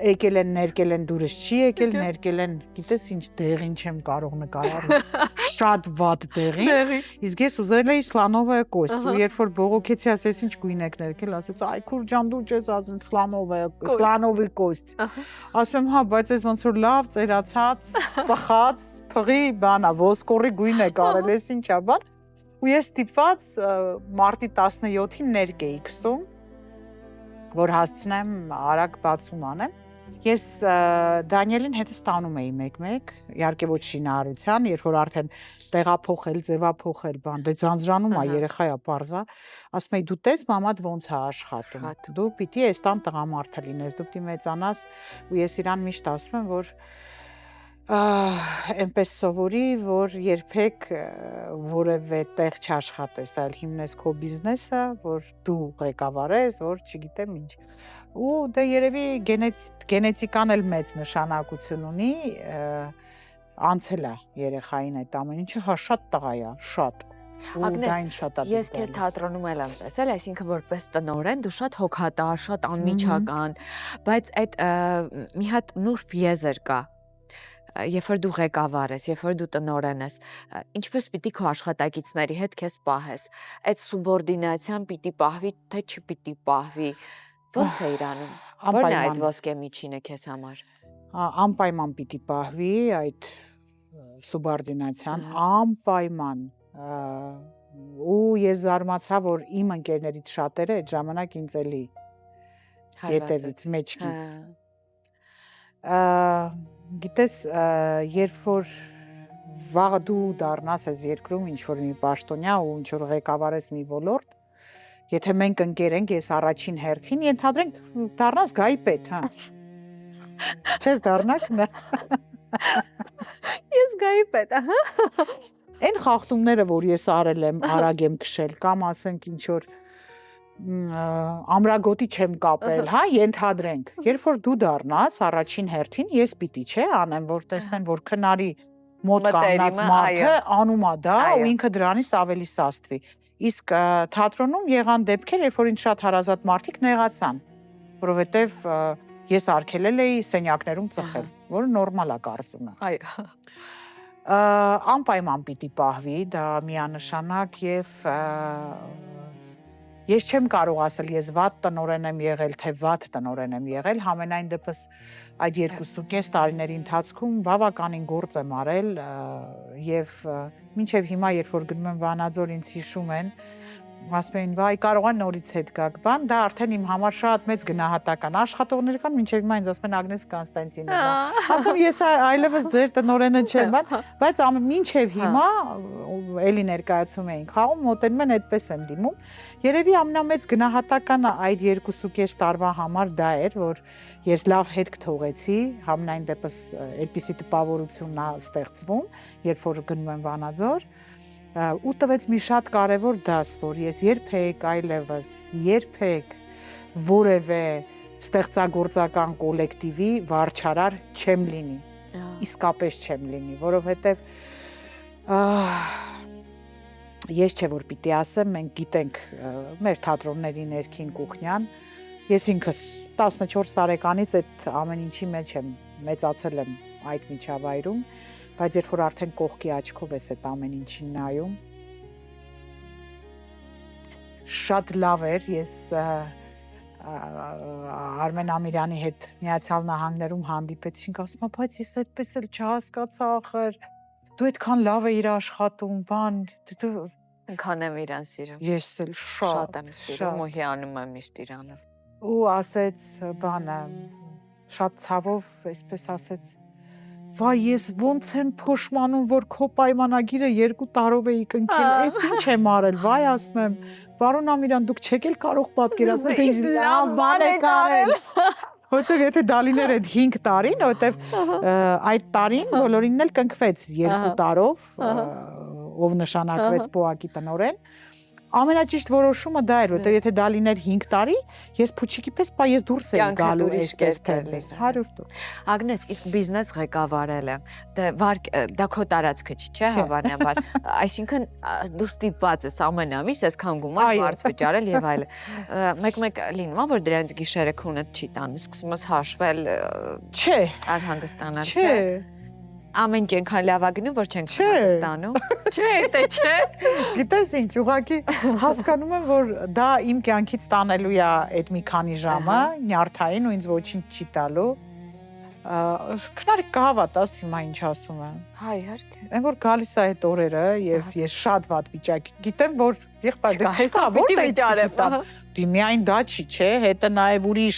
եկել են ներկել են դուրս չի եկել, ներկել են, գիտես ինչ դեղին չեմ կարող նկարահանել։ շատ վատ դեղին։ Իսկ ես ուզել էի սլանովая кость։ Ու երբ որ բողոքեցի, ասես ինչ գույն եք ներկել, ասեց այ քուր ջան դու չես ասում սլանովի кость։ Ասում եմ, հա, բայց ես ոնց որ լավ ծերացած, ծխած, փղի բանա, ոսկորի գույն եք արել, ես ինչա բան։ Ու ես ստիպված մարտի 17-ին ներկ էի քսում, որ հասցնեմ արագ բացում անեմ։ Ես Դանիելին հետս տանում էի մեկ-մեկ, իհարկե ոչ շինարարության, երբ որ արդեն տեղափոխել, ձևափոխել, բան, դե ձանձրանում է, երեխա է, պարզա, ասում էի դու տես մամադ ոնց է աշխատում։ Դու պիտի այս տան տղամարդը լինես, դու պիտի մեծանաս, ու ես իրան միշտ ասում եմ, որ այնպես սովորի, որ երբեք որևէ տեղ չաշխատես, այլ հիմնես քո բիզնեսը, որ դու ղեկավար ես, որ չգիտեմ ինչ։ Ու դե երևի գենետիկան էլ մեծ նշանակություն ունի, անցել է երեխային այդ ամեն ինչը, հա շատ տղա է, շատ։ Ագնես, ես քեզ թատրոնում եմ տեսել, այսինքն որպես տնօրեն դու շատ հոգատար, շատ անմիջական, բայց այդ մի հատ նուրբ եզր կա։ Երբ որ դու ղեկավար ես, երբ որ դու տնօրեն ես, ինչպես պիտի քո աշխատակիցների հետ քեզ պահես։ Այդ սուբորդինացիան պիտի պահվի, թե չպիտի պահվի։ Ո՞նց է իրանում։ Ո՞րն է այդ ոսկե միջինը քեզ համար։ Անպայման պիտի պահվի այդ սուբորդինացիան, անպայման։ Ու ես զարմացա, որ իմ ընկերներից շատերը այդ ժամանակ ինձ էլի հետևից, մեջքից։ Գիտես, երբ որ վաղ դու դառնաս այս երկրում ինչ-որ մի պաշտոնյա ու ինչ-որ ղեկավար ես մի ոլորտ, եթե մենք ընկեր ենք, ես առաջին հերթին, ենթադրենք դառնաս գայի պետ, հա։ Չես դառնաք, նա։ Ես գայի պետ, ահա։ Այն խախտումները, որ ես արել եմ, արագ եմ քշել, կամ ասենք ինչ-որ ամրագոտի չեմ կապել, հա, ենթադրենք։ Երբ որ դու դառնաս առաջին հերթին, ես պիտի չէ անեմ, որ տեսնեն, որ քնարի մոտ կանգնած մարդը անում է դա ու ինքը դրանից ավելի սաստվի։ Իսկ թատրոնում եղան դեպքեր, երբ որ ինձ շատ հարազատ մարդիկ նեղացան, որովհետև ես արգելել էի սենյակներում ծխել, որը նորմալ է կարծում եմ։ Այո։ Անպայման պիտի պահվի, դա միանշանակ եւ ես չեմ կարող ասել ես վատ տնօրեն եմ եղել, թե վատ տնօրեն եմ եղել, համենայն դեպս այդ 2.5 տարիների ընթացքում բավականին գործ եմ արել եւ մինչեւ հիմա երբ որ գնում եմ Վանաձոր ինձ հիշում են, ասում են վայ կարող է նորից հետ գաք, բան, դա արդեն իմ համար շատ մեծ գնահատական աշխատողներ կան, մինչեւ հիմա ինձ ասում են Ագնես Կոնստանտինովնա, ասում ես այլևս ձեր տնօրենը չեմ, բայց մինչեւ հիմա էլի ներկայացում էինք խաղում, մոտենում են այդպես են դիմում։ Երևի ամենամեծ գնահատականը այդ 2.5 տարվա համար դա էր, որ ես լավ հետք թողեցի, համենայն դեպս այդպիսի տպավորությունն է ստեղծվում, երբ որ գնում եմ Վանաձոր, ու տվեց մի շատ կարևոր դաս, որ ես երբեք այլևս, երբեք որևէ ստեղծագործական կոլեկտիվի վարչարար չեմ լինի, իսկապես չեմ լինի, որովհետև ես չէ որ պիտի ասեմ, մենք գիտենք մեր թատրոնների ներքին կուխնյան, ես ինքս 14 տարեկանից այդ ամեն ինչի մեջ եմ, մեծացել եմ այդ միջավայրում, բայց երբ որ արդեն կողքի աչքով ես այդ ամեն ինչին նայում, շատ լավ էր, ես Արմեն Ամիրյանի հետ Միացյալ Նահանգներում հանդիպեցինք, ասում եմ, բայց ես այդպես էլ չհասկացա ախր, դու այդքան լավ ես աշխատում, բան, դու Ինքան եմ իրան սիրում։ Ես էլ շատ եմ սիրում ու հիանում եմ միշտ իրանը։ Ու ասեց բանը, շատ ցավով, այսպես ասեց, վայ ես ոնց եմ փոշմանում, որ քո պայմանագիրը 2 տարով էի կնքել, այս ինչ եմ արել, վայ ասում եմ, պարոն Ամիրյան, դուք չեք էլ կարող պատկերացնել, թե ինձ լավ բան եք արել։ Որտեղ եթե դալիներ այդ 5 տարին, որտեղ այդ տարին բոլորինն էլ կնքվեց 2 տարով, ով նշանակվեց պոակի տնօրեն, ամենաճիշտ որոշումը դա էր, որտեղ եթե դա լիներ 5 տարի, ես փուչիկի պես պա ես դուրս եմ գալու այսպես թերպես 100%։ Ագնես, իսկ բիզնես ղեկավարելը, դա քո տարածքը չի, չէ՞, հավանաբար։ Այսինքն դու ստիպված ես ամեն ամիս այսքան գումար վարձ վճարել եւ այլն։ Մեկ-մեկ լինում է, որ դրանց գիշերը քունդ չի տանում, սկսում ես հաշվել, չէ, արհանգստանալ, չէ։ ամեն ինչ այնքան լավ է գնում, որ չենք Չէ։ ստանում։ Չէ, դե չէ։ Գիտես ինչ, ուղղակի հասկանում եմ, որ դա իմ կյանքից տանելու է այդ մի քանի ժամը, նյարդային ու ինձ ոչինչ չի տալու։ Քնարի կհավատաս հիմա ինչ ասում եմ։ Հա, իհարկե։ Այն որ գալիս է այդ օրերը եւ ես շատ վատ վիճակի։ Գիտեմ, որ եղբայր Հեսա վիճարը։ Դի միայն դա չի, չէ, հետը նաեւ ուրիշ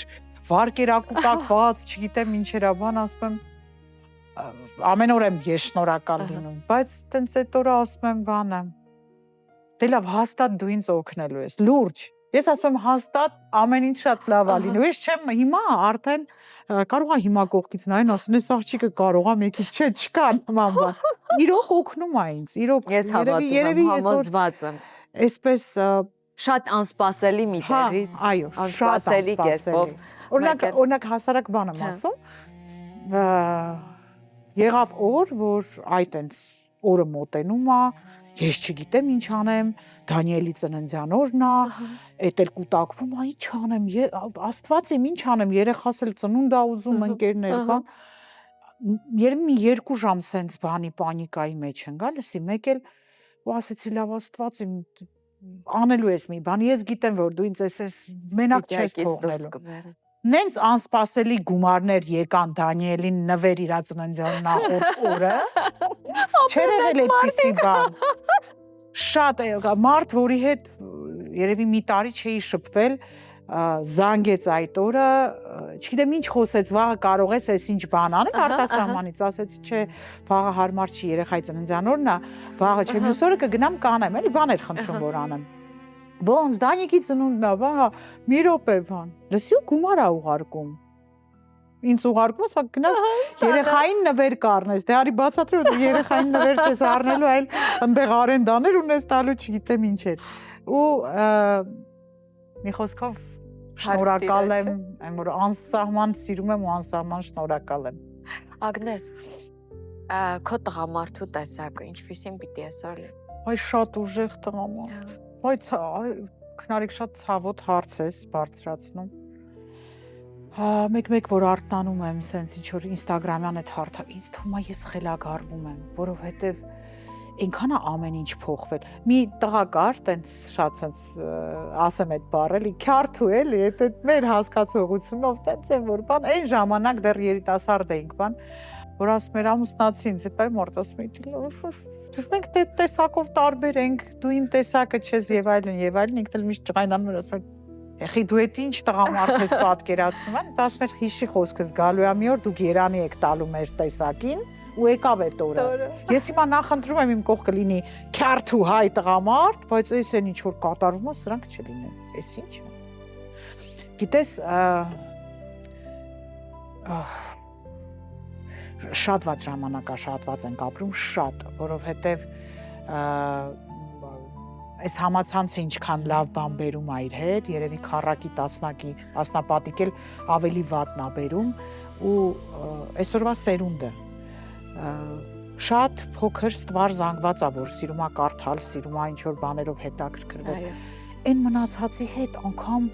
վարկերակուտակված, չգիտեմ ինչերա բան, ասում եմ ամեն օր եմ ես շնորհակալ լինում, բայց տենց այդ օրը ասում եմ բանը։ Դե լավ, հաստատ դու ինձ օգնելու ես, լուրջ։ Ես ասում եմ հաստատ ամեն ինչ շատ լավ է լինելու։ Ես չեմ հիմա արդեն կարող եմ հիմա կողքից նայեն, ասեն այս աղջիկը կարող է մեկի, չէ, չկա նման բան։ Իրոք օգնում է ինձ, իրոք Ես հավատում եմ, համոզված եմ։ Այսպես Շատ անսպասելի մի տեղից։ Այո, շատ անսպասելի կերպով։ Օրինակ հասարակ բան եմ ասում։ Եղավ օր, որ այտենց օրը մոտենում է, ես չգիտեմ ինչ անեմ, Դանիելի ծննդյան օրն է, էդ էլ կուտակվում, ինչ անեմ, Աստված իմ ինչ անեմ, երեխաս էլ ծնունդ է ուզում ընկերներ, բան։ Երևի մի 2 ժամ սենց բանի պանիկայի մեջ են գալիս, մեկ էլ ու ասեցի լավ Աստված իմ անելու ես մի բան, ես գիտեմ, որ դու ինձ ես մենակ չես թողնելու։ Նենց անսպասելի գումարներ եկան Դանիելին նվեր իր ծննդյան նախորդ օրը։ Չէր եղել այդպիսի բան։ Շատ մարդ, որի հետ երևի մի տարի չէի շփվել, զանգեց այդ օրը, չգիտեմ ինչ խոսեց, վաղը կարող ես այս ինչ բան անել արտասահմանից, ասեցի չէ, վաղը հարմար չի երեխայի ծննդյան օրն է, վաղը չէ մյուս օրը կգնամ կանեմ, էլի բաներ խնդրում որ անեմ։ Ոնց Դանիկի ծնունդն է, բա մի րոպե բան։ Լսի ու գումար է ուղարկում։ Ինձ ուղարկում ես, գնաս երեխային նվեր կառնես։ Դե արի բացատրու, դու երեխային նվեր չես առնելու, այլ այնտեղ արենդաներ ունես տալու, չգիտեմ ինչ էր։ Ու մի խոսքով շնորհակալ եմ, այն որ անսահման սիրում եմ ու անսահման շնորհակալ եմ։ Ագնես, քո տղամարդու տեսակը ինչպիսին պիտի ասար։ Այ շատ ուժեղ տղամարդ։ Բայց քնարիկ շատ ցավոտ հարց ես բարձրացնում։ Մեկ-մեկ որ արթնանում եմ, սենց ինչ որ Instagram-յան այդ հարթը, ինձ թվում է ես խելագարվում եմ, որովհետև այնքան է ամեն ինչ փոխվել։ Մի տղա կար, տենց շատ սենց ասեմ այդ բառը, էլի քյարթու էլի, այդ մեր հասկացողությունով տենց եմ որ բան, այն ժամանակ դեռ երիտասարդ էինք բան, որ ասում էր ամուսնացի ինձ, հետո մորտ ասում էի մենք տեսակով տարբեր ենք, դու իմ տեսակը չես եւ այլն, ինքն էլ միշտ ջղայնանում էր ասում Ეხի դու էդ ինչ տղամարդ ես պատկերացնում եմ, դա ասում էր հիշի խոսքս գալու է մի օր դուք Երանի եք տալու մեր տեսակին ու եկավ այդ օրը։ Ես հիմա նախընտրում եմ իմ կողքը լինի քյարթու հայ տղամարդ, բայց այս են ինչ որ կատարվում է, սրանք չլինեն։ Էս ինչ է։ Գիտես, շատ վատ ժամանակաշատված ենք ապրում, շատ, որովհետև այս համացանցը ինչքան լավ բան բերում է իր հետ, երևի քառակի տասնապատիկ էլ ավելի վատն է բերում ու այսօրվա սերունդը շատ փոքր ստվար զանգված է, որ սիրում է կարդալ, սիրում է ինչ-որ բաներով հետաքրքրվել։ Այն մնացածի հետ անգամ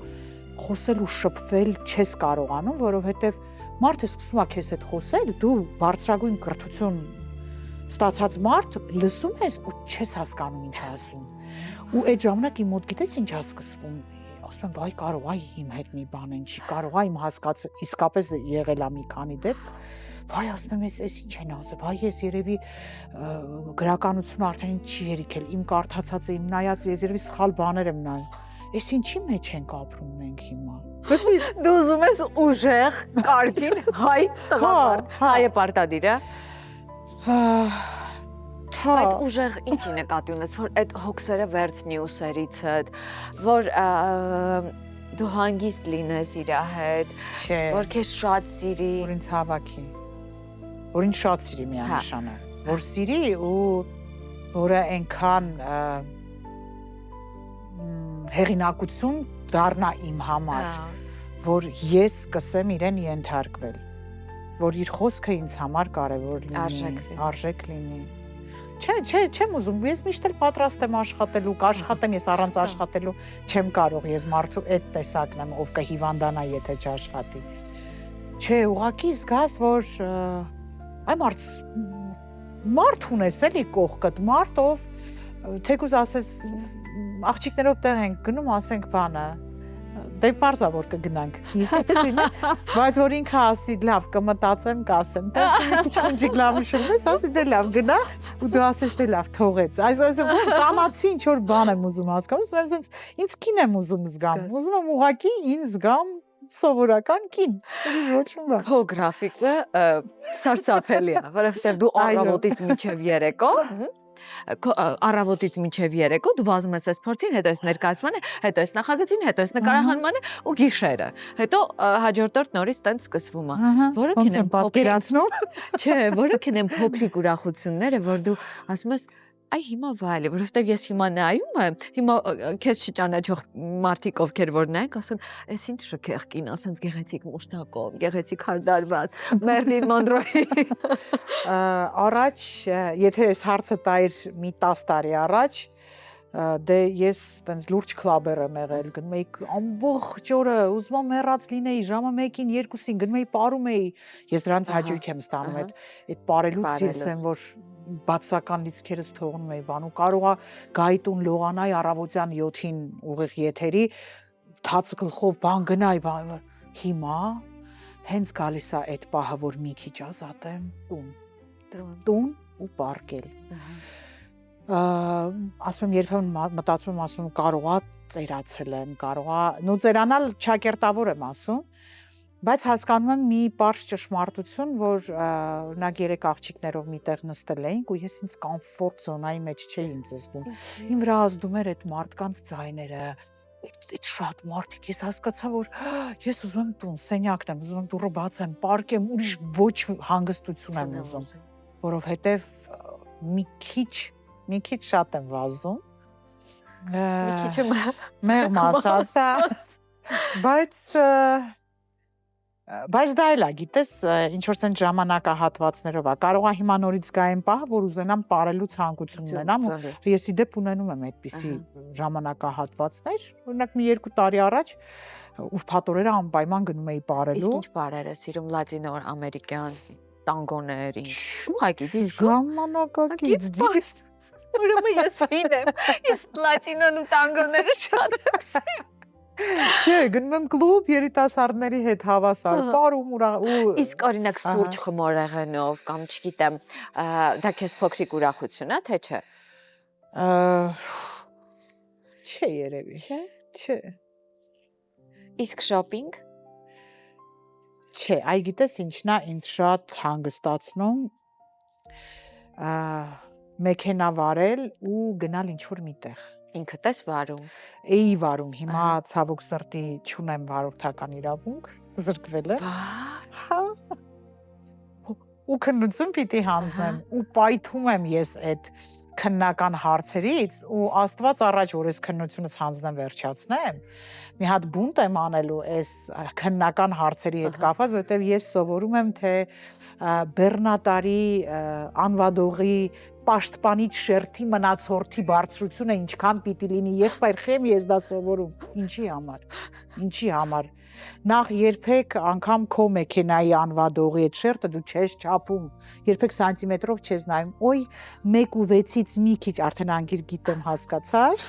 խոսել ու շփվել չես կարողանում, որովհետև մարդը սկսում է քեզ հետ խոսել, դու բարձրագույն կրթություն ստացած մարդ լսում ես ու չես հասկանում ինչ ասում։ Ու այդ ժամանակ իմ մոտ գիտես ինչ է սկսվում։ Ասում եմ, վայ կարող է իմ հետ մի բան են չի, կարող է իմ հասկացը իսկապես եղել է մի քանի դեպք։ Վայ ասում եմ, այս ինչ են ասել, վայ ես երևի գրականությունը արդեն չի երիքել, իմ կարդացածը իմ նայած ես երևի սխալ բաներ եմ նայում։ Այս ինչի մեջ ենք ապրում մենք հիմա։ Լսի, դու ուզում ես ուժեղ, կարգին հայ տղամարդ, հայը պարտադիր է։ Այդ ուժեղ ինչի նկատի ունես, որ այդ հոգսերը վերցնի ուսերիցդ, որ դու հանգիստ լինես իր հետ, որ քեզ շատ սիրի, որ ինձ հավաքի, որ ինձ շատ սիրի միանշանը, որ սիրի ու որը այնքան հեղինակություն դառնա իմ համար, որ ես սկսեմ իրեն ենթարկվել, որ իր խոսքը ինձ համար կարևոր լինի, արժեք լինի։ Չեմ ուզում, ես միշտ էլ պատրաստ եմ աշխատելու, կաշխատեմ, ես առանց աշխատելու չեմ կարող, ես մարդու այդ տեսակն եմ, ով կհիվանդանա, եթե չաշխատի։ Չէ, ուղղակի զգաս, որ այ մարդ մարդ ունես էլի կողքդ, մարդ ով թեկուզ ասես աղջիկներով տեղ ենք գնում, ասենք բանը դե պարզա որ կգնանք естественно բայց որ ինքը ասի լավ կմտածեմ կասեմ տեսնի մի քիչ խնջիկ լավ շրջես ասի դե լավ գնա ու դու ասես դե լավ թողեց այս կանացի ինչ որ բան եմ ուզում հասկանում եմ ասենց ինձ կին եմ ուզում զգամ ուզում եմ ուղակի ինձ զգամ սովորական կին ուրիշ ոչ մի բան քո գրաֆիկը սարսափելի է որովհետև դու առավոտից մինչև երեկո առավոտից մինչև երեկո դու վազում ես սպորտին, հետո ես ներկայացմանը, հետո ես նախագծին, հետո ես նկարահանմանը ու գիշերը։ Հետո հաջորդ օր նորից տենց սկսվում է։ Որը կինեմ պատկերացնում։ Չէ, որը կինեմ փոքրիկ ուրախությունները, որ դու ասում ես այ հիմա վայել է, որովհետև ես հիմա նայում եմ, հիմա քեզ չճանաչող մարդիկ ովքեր որ նայեք, ասում, «Էս ինչ շքեղ կին, ասենց գեղեցիկ մուշտակով, գեղեցիկ հարդարված, Մերլին Մոնրոյի»։ Առաջ, եթե այս հարցը տայր մի 10 տարի առաջ, դե ես տենց լուրջ քլաբեր եմ եղել, գնում էի ամբողջ օրը, ուզում եմ հեռած լինեի, ժամը 1-ին, 2-ին գնում էի պարում էի, ես դրանց հաճույք եմ ստանում, այդ պարելուց ես եմ որ բացական լիցքերս թողնում էի բան ու կարողա գայտուն լողանայի առավոտյան 7-ին ուղիղ եթերի թաց գլխով բան գնայի բան հիմա հենց գալիս է այդ պահը որ մի քիչ ազատեմ տուն ու պարկել ասում եմ երբեմն մտածում եմ ասում կարողա ծերացել եմ կարողա նո ծերանալ չակերտավոր եմ ասում բայց հասկանում եմ մի պարզ ճշմարտություն, որ օրինակ 3 աղջիկներով միտեղ նստել էինք ու ես ինձ կոմֆորտ զոնայի մեջ չէի ինձ զգում։ Իմ վրա ազդում էր այդ մարդկանց ձայները, այդ շատ մարդիկ, ես հասկացա, որ ես ուզում եմ տուն, սենյակն եմ, ուզում եմ դուռը բացեմ, պարկեմ, ուրիշ ոչ հանգստություն եմ ուզում, որովհետև մի քիչ շատ եմ վազում։ Մի քիչ մեղմ ասած, բայց դա էլ է, գիտես, ինչ որ ցեն ժամանակահատվածներով է։ Կարող է հիմա նորից գա այն պահը, որ ուզենամ ապարելու ցանկություն ունենամ, ու ես իդեպ ունենում եմ այդպիսի ժամանակահատվածներ։ Օրինակ մի 2 տարի առաջ ուրբաթ օրերը անպայման գնում էի ապարելու։ Իսկ ինչ բարեր է սիրում լատինո ամերիկյան տանգոներ, ինչ։ Ուղղակի դիսկո։ Ժամանակակից դիսկ։ Ուրեմն ես հին եմ։ Ես լատինոն ու տանգոները շատ եմ սիրում։ Չէ, գնում եմ կլուբ երիտասարդների հետ հավասար, պարում ու Իսկ օրինակ սուրճ խմորեղենով կամ չգիտեմ, դա քեզ փոքրիկ ուրախություն է, թե չէ։ Չէ երևի։ Չէ։ Իսկ շոփինգ։ Չէ, այ գիտես ինչն է ինձ շատ հանգստացնում մեքենա վարել ու գնալ ինչ-որ միտեղ։ Ինքդ ես վարում։ Էի վարում, հիմա ցավոք սրտի չունեմ վարորդական իրավունք, զրկվել եմ։ Հա։ Ու քննություն պիտի հանձնեմ ու պայթում եմ ես այդ քննական հարցերից ու Աստված առաջ որ ես քննությունս հանձնեմ վերջացնեմ, մի հատ բունտ եմ անելու այս քննական հարցերի հետ կապված, որովհետև ես սովորում եմ թե բեռնատարի անվադողի պաշտպանիչ շերտի մնացորդի բարձրությունը ինչքան պիտի լինի եղբայր խեմ ես դա սովորում ինչի համար նախ երբեք անգամ քո մեքենայի անվադողի այդ շերտը դու չես չափում երբեք սանտիմետրով չես նայում օй 1.6-ից մի քիչ արդեն անգիր գիտեմ հասկացար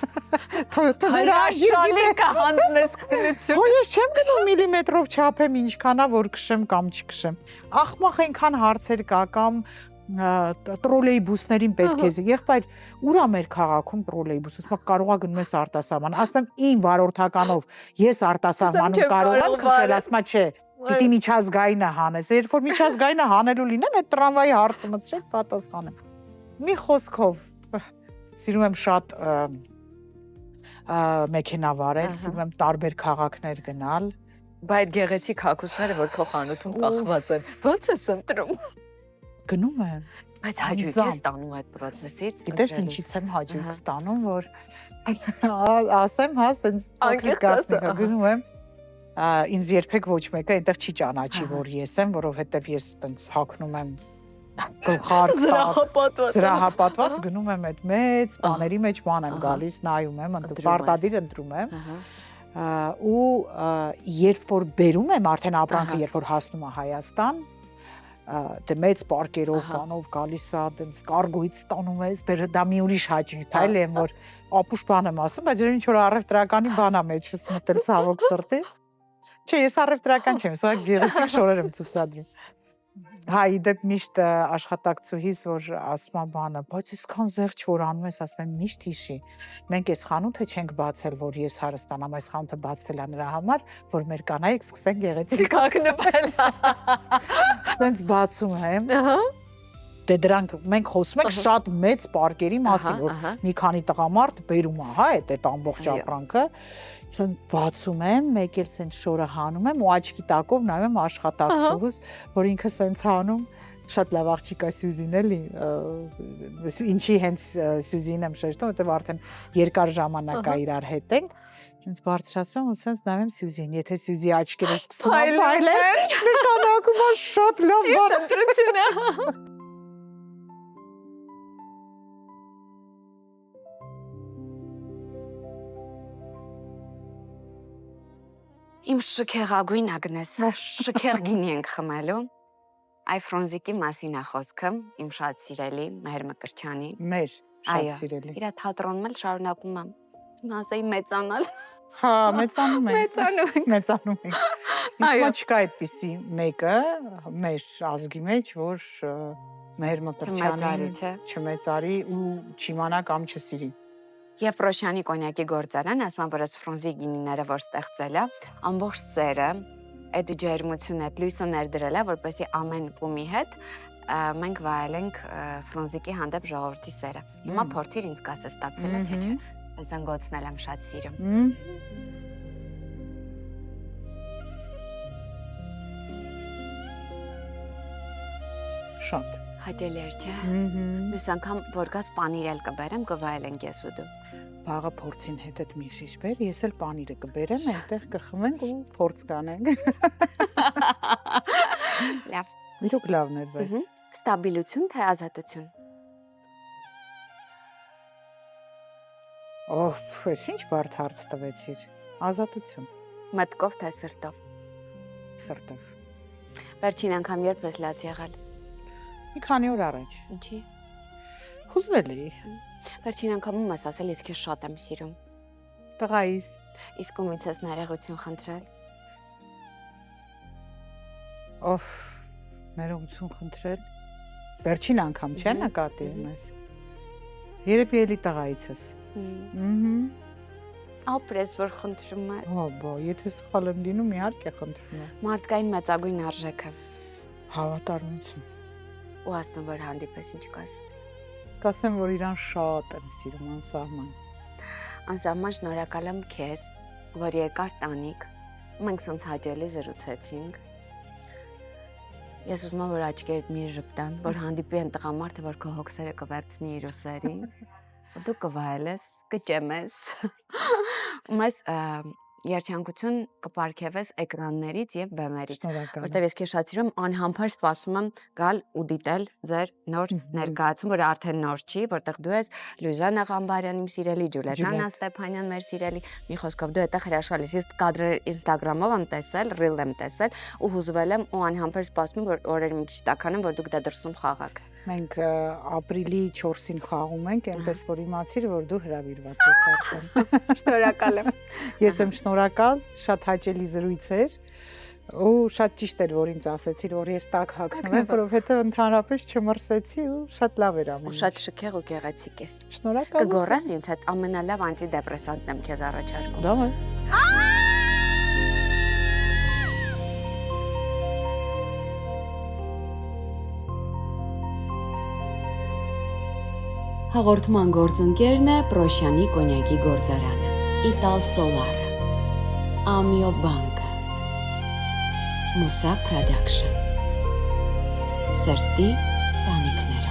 Հրաշալի կհանձնես քննություն Օ ես չեմ գնում միլիմետրով չափեմ ինչքանա որ քշեմ կամ չքշեմ ախմախ այնքան հարցեր կա կամ տրոլեյբուսներին պետք է եղբայր ուր է մեր քաղաքում տրոլեյբուս ասում կարող է գնում ես արտասահման ասում եմ իմ վարորդականով ես արտասահմանում կարող եմ քշել ասում չէ պիտի միջազգայինը հանես երբ որ միջազգայինը հանելու լինեմ այդ տրամվայի հարցը մտցրեք պատասխանեմ մի խոսքով սիրում եմ շատ մեքենա վարել սիրում եմ տարբեր քաղաքներ գնալ բայց գեղեցիկ հագուստները որ քո խանութում կախված են ո՞նց ես ընտրում Գնում եմ, բայց հաճույք ես ստանում այդ process-ից։ Գիտես ինչից եմ հաճույք ստանում, որ ասեմ, հա, սենց անկեղծ գնում եմ, ինձ երբեք ոչ մեկը այնտեղ չի ճանաչի, որ ես եմ, որովհետև ես տենց հագնում եմ զրահապատված գնում եմ այդ մեծ բաների մեջ բան եմ գալիս, նայում եմ, պարտադիր ընտրում եմ։ Ու երբ որ բերում եմ արդեն ապրանքը, երբ որ հասնում է Հայաստան, դե մեծ պարկերով Ահա։ բանով գալիս է, դենց կարգոից ստանում ես, բեր դա մի ուրիշ հաճույք, այլ եմ որ ապուշ բան եմ ասում, բայց ինչ որ առևտրականի բան է մեջս մտել ցավոք սրտի։ Չէ, ես առևտրական չեմ, սա գեղեցիկ շորեր եմ ցուցադրում։ Հա, իդեպ միշտ աշխատակցուհիս որ ասում է բանը, բայց այսքան զեղչ որ անում ես, ասում եմ միշտ հիշի։ Մենք այս խանութը չենք բացել, որ ես հարստանամ, այս խանութը բացվել է նրա համար, որ մեր կանայք սկսեն գեղեցիկ Կակնվել։ Սենց բացում եմ։ Ահա։ Դե դրանք մենք խոսում ենք շատ մեծ պարկերի մասին, Ահա, որ ահա։ մի քանի տղամարդ բերում է, հա, այդ ամբողջ Այո։ ապրանքը։ Սենց բացում եմ, մեկ էլ սենց շորը հանում եմ ու աչքի տակով նայում եմ աշխատակցուհուս, որ ինքը սենց հանում, շատ լավ աղջիկ է Սյուզին էլի, ինչի հենց Սյուզին եմ շեշտում, որտեղ արդեն երկար ժամանակ է իրար հետ ենք։ Ինձ բարձրացնում ու սենց նայում եմ Սյուզին, եթե Սյուզի աչքերը սկսում են փայլել, նշանակում է շատ լավ բան։ Ընտրությունը։ Իմ շքեղագույն Ագնեսը, շքեղ գինի ենք խմելու։ Այ Ֆրոնզիկի մասին է խոսքը, իմ շատ սիրելի Մհեր Մկրտչյանի։ Մեր շատ Այո, սիրելի։ իր թատրոնն էլ շարունակում եմ։ Մասեի մեծանալ։ Հա, մեծանում ենք։ Մեծանում ենք։ Մեծանում ենք։ Ինձ Այո։ մոտ չկա այդպիսի մեկը մեր ազգի մեջ, որ Մհեր Չմեծարի, Մկրտչյանին չէ։ չմեծարի ու չիմանա կամ չսիրի։ Եվ Պրոշյանի կոնյակի գործարան, ասում եմ, որ այս Ֆրունզի գինիները, որ ստեղծել է, ամբողջ սերը, այդ ջերմությունը, այդ լույսը ներդրել է, որպեսզի ամեն կումի հետ մենք վայելենք Ֆրունզիկի հանդեպ ժողովրդի սերը։ Հիմա փորձիր ինձ կասես, ստացվել է թե չէ։ Զնգոցնել եմ շատ սիրում։ Շատ։ Հաճելի էր, չէ։ Մյուս անգամ որ գաս պանիր էլ կբերեմ, կվայելենք ես ու դու։ Բաղը փորձին հետդ մի շիշ բեր, ես էլ պանիրը կբերեմ, այնտեղ կխմենք ու փորձ կանենք։ Լավ։ Իրոք լավն էր բեր։ Ստաբիլություն թե ազատություն։ Օֆ, ես ինչ բարդ հարց տվեցիր։ Ազատություն, Մտկով թե սրտով։ սրտով։ Վերջին անգամ երբ ես լաց եղել։ Մի քանի օր առաջ։ Ինչի։ Հուզվել էի։ Վերջին անգամ ում ես ասել, իսկ ես շատ եմ սիրում։ Տղայիս։ Իսկ ումից ես ներողություն խնդրել։ Օֆ, ներողություն խնդրել։ Վերջին անգամ չէ նկատի ունես։ Երևի էլի տղայիցս։ Ապրես որ խնդրում է։ Հա, եթե սխալ եմ լինում, իհարկե խնդրում եմ։ Մարդկային մեծագույն արժեքը։ Հավատարմություն։ Ու ասում որ հանդիպես ինչ կասես։ Կասեմ, որ իրան շատ եմ սիրում անսահման։ Անսահման շնորհակալ եմ քեզ, որ եկար տանիք։ Մենք սենց հաճելի զրուցեցինք։ Ես ուզում եմ որ աչքերդ մի ժպտան, որ հանդիպի են տղամարդը, որ քո հոգսերը կվերցնի իր ուսերին։ Ու դու կվայելես, կճեմես։ Ու մեզ երջանկություն կպարգևես էկրաններից եւ բեմերից, Շնորհակալ եմ։ որտեղ ես քեզ շատ սիրում եմ, անհամբար սպասում եմ գալ ու դիտել ձեր նոր ներկայացում, որը արդեն նոր չի, որտեղ դու ես Լյուզանա Ղամբարյան, իմ սիրելի, Ջուլիետա Ստեփանյան, մեր սիրելի, մի խոսքով դու այդտեղ հրաշալի ես կադրեր Instagram-ով եմ տեսել, reel եմ տեսել ու հուզվել եմ ու անհամբար սպասում եմ, որ օրեր մի քիչ տաքանեմ, որ դուք դա դրսում խաղաք։ Մենք ապրիլի 4-ին խաղում ենք, այնպես որ իմացիր, որ դու հրավիրված ես արդեն։ Շնորհակալ եմ։ Ես եմ շնորհակալ, շատ հաճելի զրույց էր ու շատ ճիշտ էր, որ ինձ ասեցիր, որ ես տակ հագնում եմ, որովհետև ընդհանրապես չմրսեցի ու շատ լավ էր ամեն ինչ։ Ու շատ շքեղ ու գեղեցիկ ես։ Շնորհակալ։ Կգորես ինձ հետ ամենալավ անտիդեպրեսանտն եմ քեզ առաջարկում։ Դա է։ Հաղորդման գործընկերն է Պրոշյանի կոնյակի գործարանը, Իտալ Սոլարը, Ամիո բանկը, Մուսա Production, Սրտի տանիքներ։